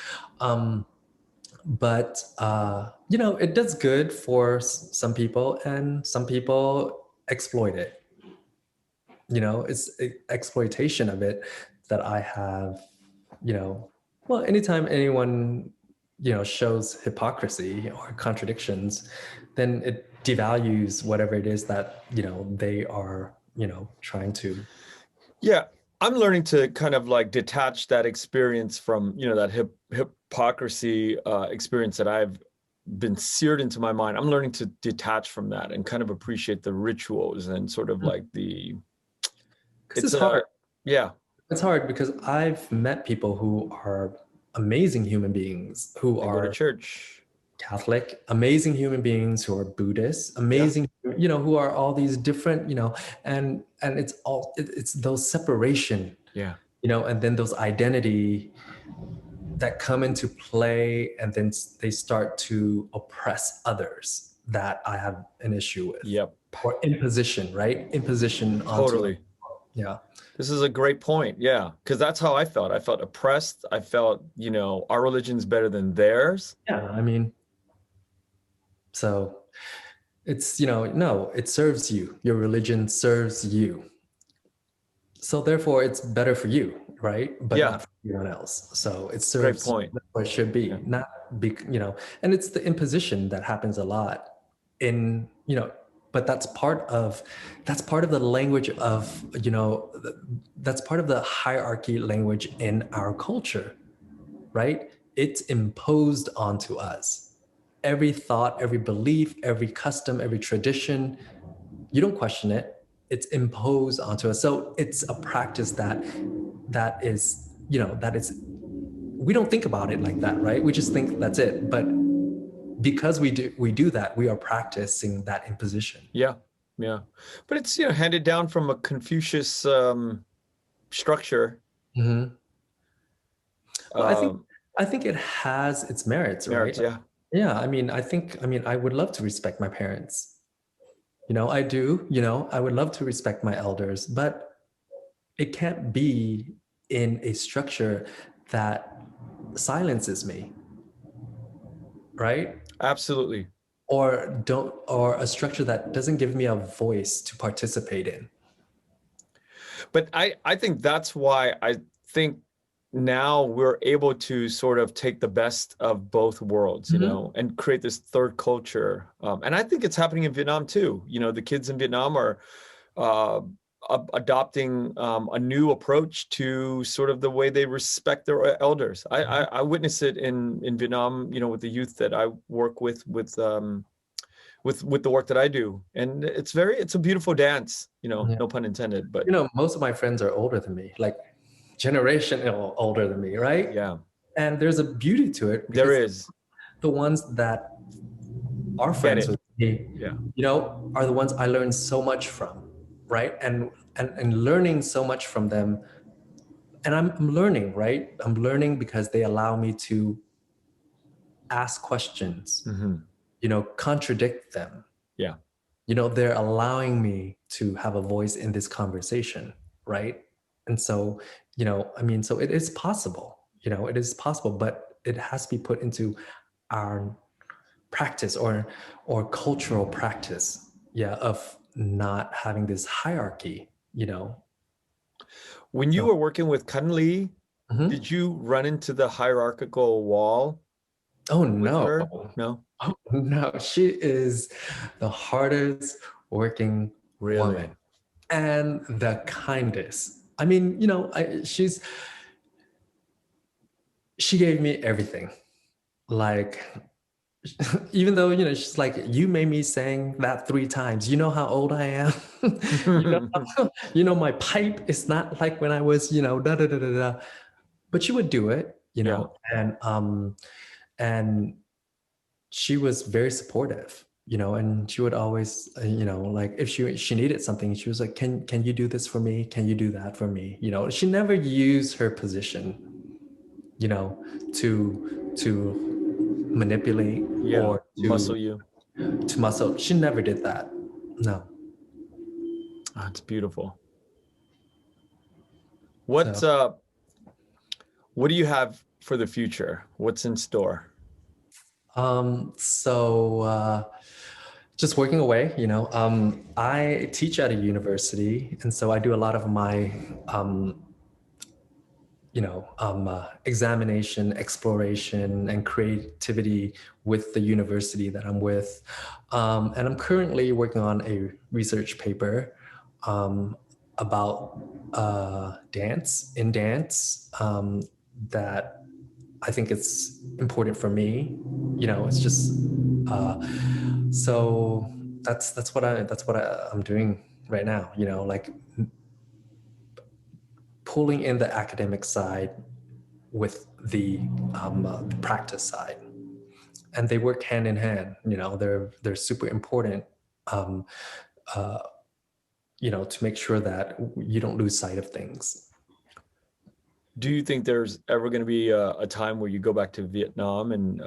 But you know, it does good for some people, and some people exploit it. You know, it's exploitation of it that I have, you know, well, anytime anyone, you know, shows hypocrisy or contradictions, then it devalues whatever it is that, you know, they are, you know, trying to. Yeah, I'm learning to kind of like detach that experience from, you know, that hypocrisy experience that I've been seared into my mind. I'm learning to detach from that and kind of appreciate the rituals and sort of like Because it's hard. Yeah. It's hard because I've met people who are amazing human beings, who They go to are church. Catholic, amazing human beings who are Buddhist, Yeah. amazing, you know, who are all these different, you know, and it's all it's those separation, Yeah. you know, and then those identity that come into play, and then they start to oppress others that I have an issue with. Yep. Or imposition, right? Imposition onto Totally. yeah. This is a great point. Yeah. Because that's how I felt. I felt oppressed. I felt, you know, our religion's better than theirs. Yeah. I mean, so it's, you know, no, it serves you. Your religion serves you. So therefore it's better for you, right? But Yeah. not for anyone else. So it Great serves you. point. That's what it should be. Yeah. Not be, you know, and it's the imposition that happens a lot in, you know, but that's part of the language of, you know, that's part of the hierarchy language in our culture, right? It's imposed onto us. Every thought, every belief, every custom, every tradition, you don't question it. It's imposed onto us. So it's a practice that is, you know, that is, we don't think about it like that, right? We just think that's it. But because we do that, we are practicing that imposition. Yeah. Yeah. But it's, you know, handed down from a Confucius structure. Mm-hmm. Well, I think it has its merits, right? Yeah. Yeah. I mean, I would love to respect my parents. You know, I do, you know, I would love to respect my elders, but it can't be in a structure that silences me, right? Absolutely. Or a structure that doesn't give me a voice to participate in. But I think that's why I think now we're able to sort of take the best of both worlds, you know, and create this third culture. And I think it's happening in Vietnam too. You know, the kids in Vietnam are adopting a new approach to sort of the way they respect their elders. I witness it in Vietnam, you know, with the youth that I work with the work that I do, and it's a beautiful dance, you know, no pun intended. But you know, most of my friends are older than me, like generational older than me, right? yeah, and there's a beauty to it. There is. The ones that are friends with me, yeah, you know, are the ones I learned so much from, right? And learning so much from them, and I'm learning, right? I'm learning because they allow me to ask questions, you know, contradict them. Yeah. You know, they're allowing me to have a voice in this conversation, right? And so, you know, I mean, so it is possible, you know, it is possible, but it has to be put into our practice or cultural practice, yeah, of not having this hierarchy, you know. When you were working with Kun Lee, did you run into the hierarchical wall? Oh with no, her? No. Oh no, she is the hardest working woman and the kindest. I mean, you know, she gave me everything. Like, even though, you know, she's like, you made me sing that 3 times. You know how old I am? you know, you know, my pipe is not like when I was, you know, da da da da da. But she would do it, you Yeah. know, and she was very supportive, you know, and she would always, you know, like if she needed something, she was like, can you do this for me? Can you do that for me? You know, she never used her position, you know, to manipulate or muscle you. to muscle. She never did that. No. Oh, it's beautiful. So, What do you have for the future? What's in store? Just working away, you know. I teach at a university, and so I do a lot of my examination, exploration, and creativity with the university that I'm with. And I'm currently working on a research paper about dance, that I think it's important for me. You know, it's just so that's what I'm doing right now. You know, like pulling in the academic side with the practice side, and they work hand in hand. You know, they're super important. You know, to make sure that you don't lose sight of things. Do you think there's ever going to be a time where you go back to Vietnam and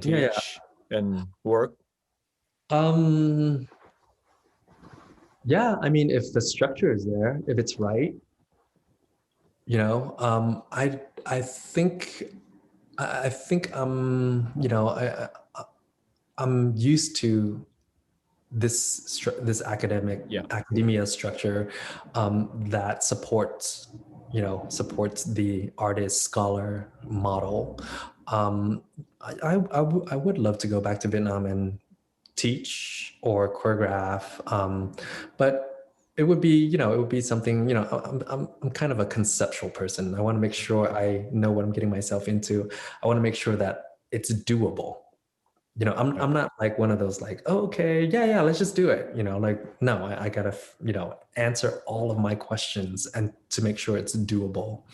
teach and work? Yeah, I mean, if the structure is there, if it's right, you know, I think you know, I'm used to this academia structure that supports the artist scholar model. I would love to go back to Vietnam and teach or choreograph, but it would be something, you know. I'm kind of a conceptual person. I want to make sure I know what I'm getting myself into. I want to make sure that it's doable. You know, I'm not like one of those like, oh, okay, yeah, let's just do it. You know, like, no, I gotta, you know, answer all of my questions and to make sure it's doable.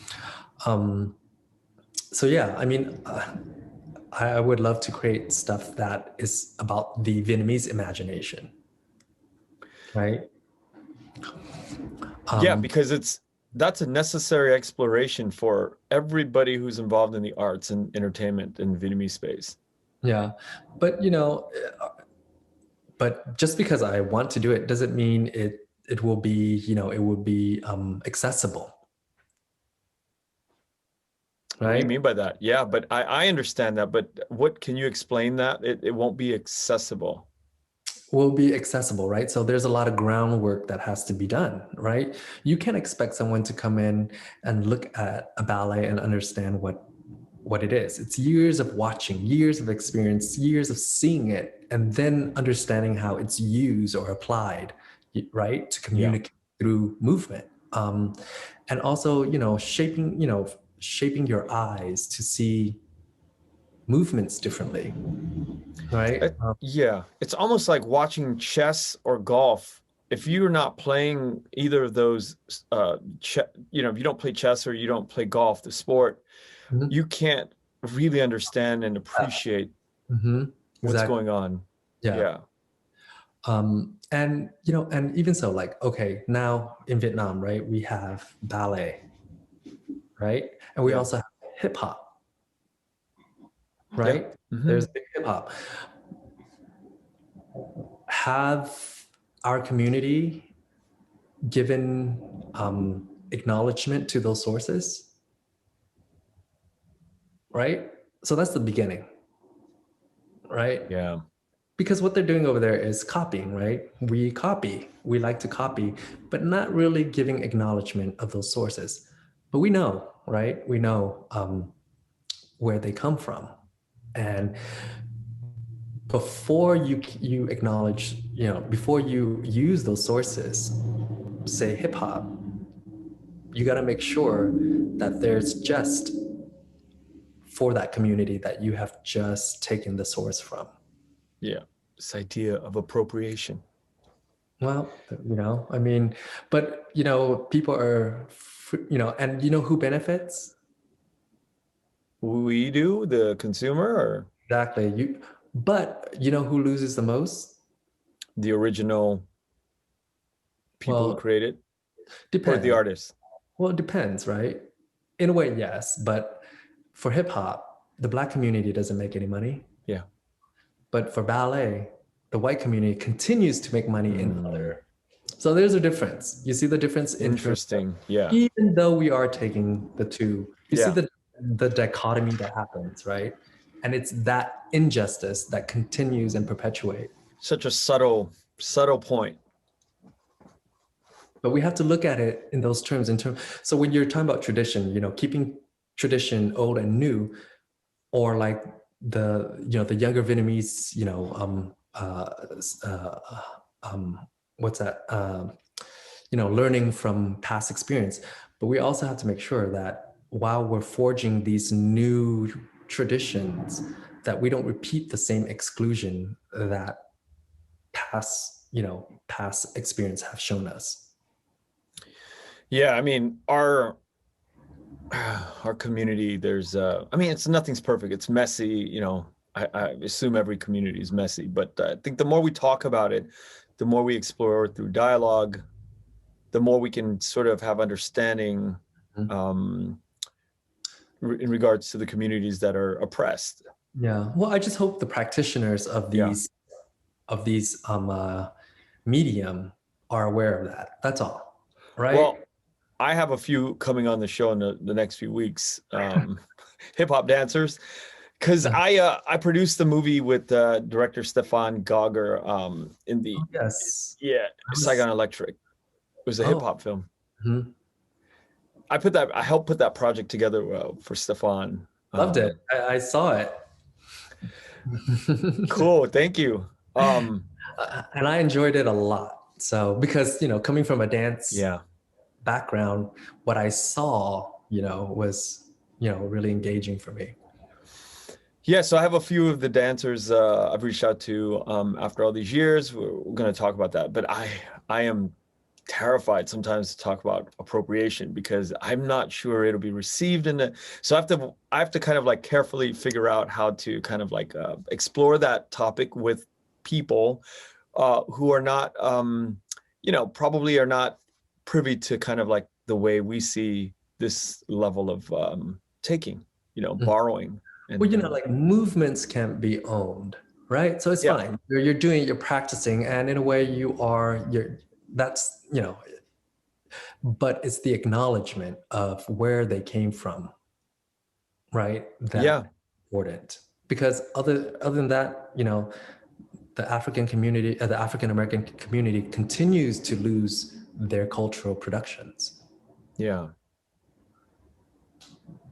So yeah, I mean, I would love to create stuff that is about the Vietnamese imagination, right? Yeah, because that's a necessary exploration for everybody who's involved in the arts and entertainment in the Vietnamese space. Yeah, but you know, but just because I want to do it doesn't mean it will be, you know, it will be accessible. Right? What do you mean by that? Yeah, but I understand that, but what can you explain that? It won't be accessible. Will be accessible, right? So there's a lot of groundwork that has to be done, right? You can't expect someone to come in and look at a ballet and understand what it is. It's years of watching, years of experience, years of seeing it, and then understanding how it's used or applied, right? To communicate through movement. And also, you know, shaping your eyes to see movements differently, right? Yeah, it's almost like watching chess or golf. If you're not playing either of those, you know, if you don't play chess or you don't play golf, the sport, you can't really understand and appreciate what's going on. Yeah. And you know, and even so, like, okay, now in Vietnam, right, we have ballet, right, and we also have hip hop, right? There's big hip hop. Have our community given acknowledgement to those sources, right? So that's the beginning, right? Yeah. Because what they're doing over there is copying, right? We like to copy, but not really giving acknowledgement of those sources. But we know, right? We know where they come from. And before you acknowledge, you know, before you use those sources, say hip hop, you got to make sure that there's just for that community that you have just taken the source from. Yeah, this idea of appropriation. Well, I mean, but, people are, and who benefits? We do, the consumer, or Exactly. But who loses the most? the original people who Well, create it, or the depends. artist? Well, it depends, right? In a way, yes. But for hip hop, the Black community doesn't make any money. Yeah. But for ballet, the white community continues to make money in other. So there's a difference. You see the difference in terms of, Interesting. Yeah. even though we are taking the two, you see Yeah. the dichotomy that happens, right? And it's that injustice that continues and perpetuate. Such a subtle point. But we have to look at it in those terms. So when you're talking about tradition, keeping tradition old and new, or like the younger Vietnamese, what's that? Learning from past experience. But we also have to make sure that while we're forging these new traditions, that we don't repeat the same exclusion that past experience have shown us. Yeah, I mean, our community, there's nothing's perfect. It's messy, I assume every community is messy, but I think the more we talk about it, the more we explore through dialogue, the more we can sort of have understanding in regards to the communities that are oppressed. Yeah. Well, I just hope the practitioners of these medium are aware of that. That's all. Right. Well, I have a few coming on the show in the next few weeks, hip hop dancers, because I produced the movie with director Stefan Gauger in the Saigon Electric. It was a hip hop film. Mm-hmm. I helped put that project together for Stefan. Loved it. I saw it. Cool. Thank you. And I enjoyed it a lot. So because coming from a dance background, what I saw was really engaging for me. Yeah, so I have a few of the dancers I've reached out to after all these years. We're going to talk about that, but I am terrified sometimes to talk about appropriation because I'm not sure it'll be received so I have to kind of like carefully figure out how to kind of like explore that topic with people who are not probably are not privy to kind of like the way we see this level of taking, borrowing. Well, like movements can't be owned, right? So it's fine. You're doing it, you're practicing, and in a way that's, but it's the acknowledgement of where they came from, right? That's important. Because other than that, the African community, the African American community continues to lose their cultural productions. Yeah.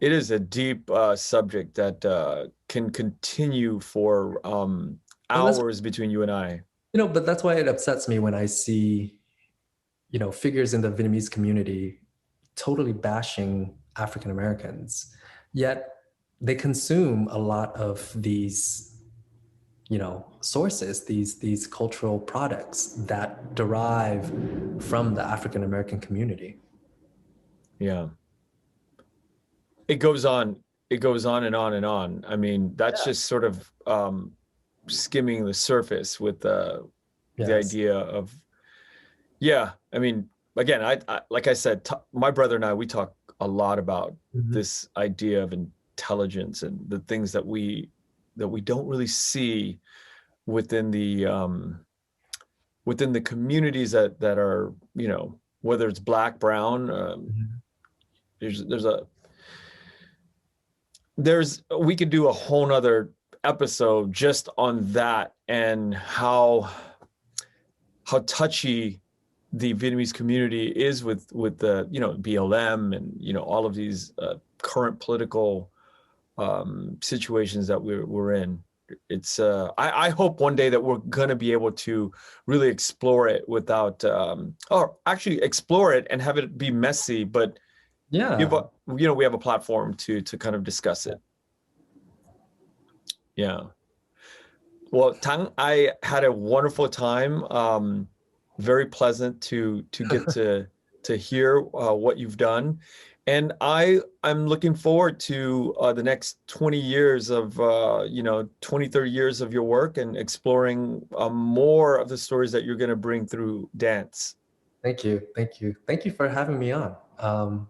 It is a deep subject that can continue for hours between you and I. But that's why it upsets me when I see, figures in the Vietnamese community totally bashing African Americans, yet they consume a lot of these, sources, these cultural products that derive from the African American community. Yeah. It goes on and on and on. I mean, that's just sort of skimming the surface with the idea of, I mean, again, I like I said, my brother and I, we talk a lot about this idea of intelligence and the things that we don't really see within the communities that are, whether it's Black, brown, we could do a whole nother episode just on that and how touchy the Vietnamese community is with the BLM and all of these current political situations that we're in. It's I hope one day that we're gonna be able to really explore it without or actually explore it and have it be messy, but we have a platform to kind of discuss it. Yeah. Well, Thang, I had a wonderful time. Very pleasant to get to hear what you've done, and I'm looking forward to the next 20 years of 20, 30 years of your work and exploring more of the stories that you're going to bring through dance. Thank you. Thank you. Thank you for having me on.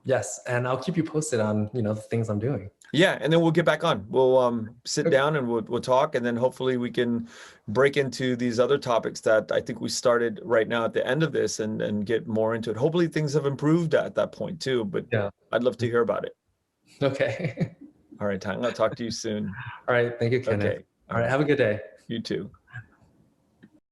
Yes, and I'll keep you posted on, the things I'm doing. Yeah, and then we'll get back on. We'll sit Okay. down and we'll talk, and then hopefully we can break into these other topics that I think we started right now at the end of this and get more into it. Hopefully things have improved at that point too, but Yeah. I'd love to hear about it. Okay. All right, Tang, I'll talk to you soon. All right. Thank you, Kenneth. Okay. All right. Have a good day. You too.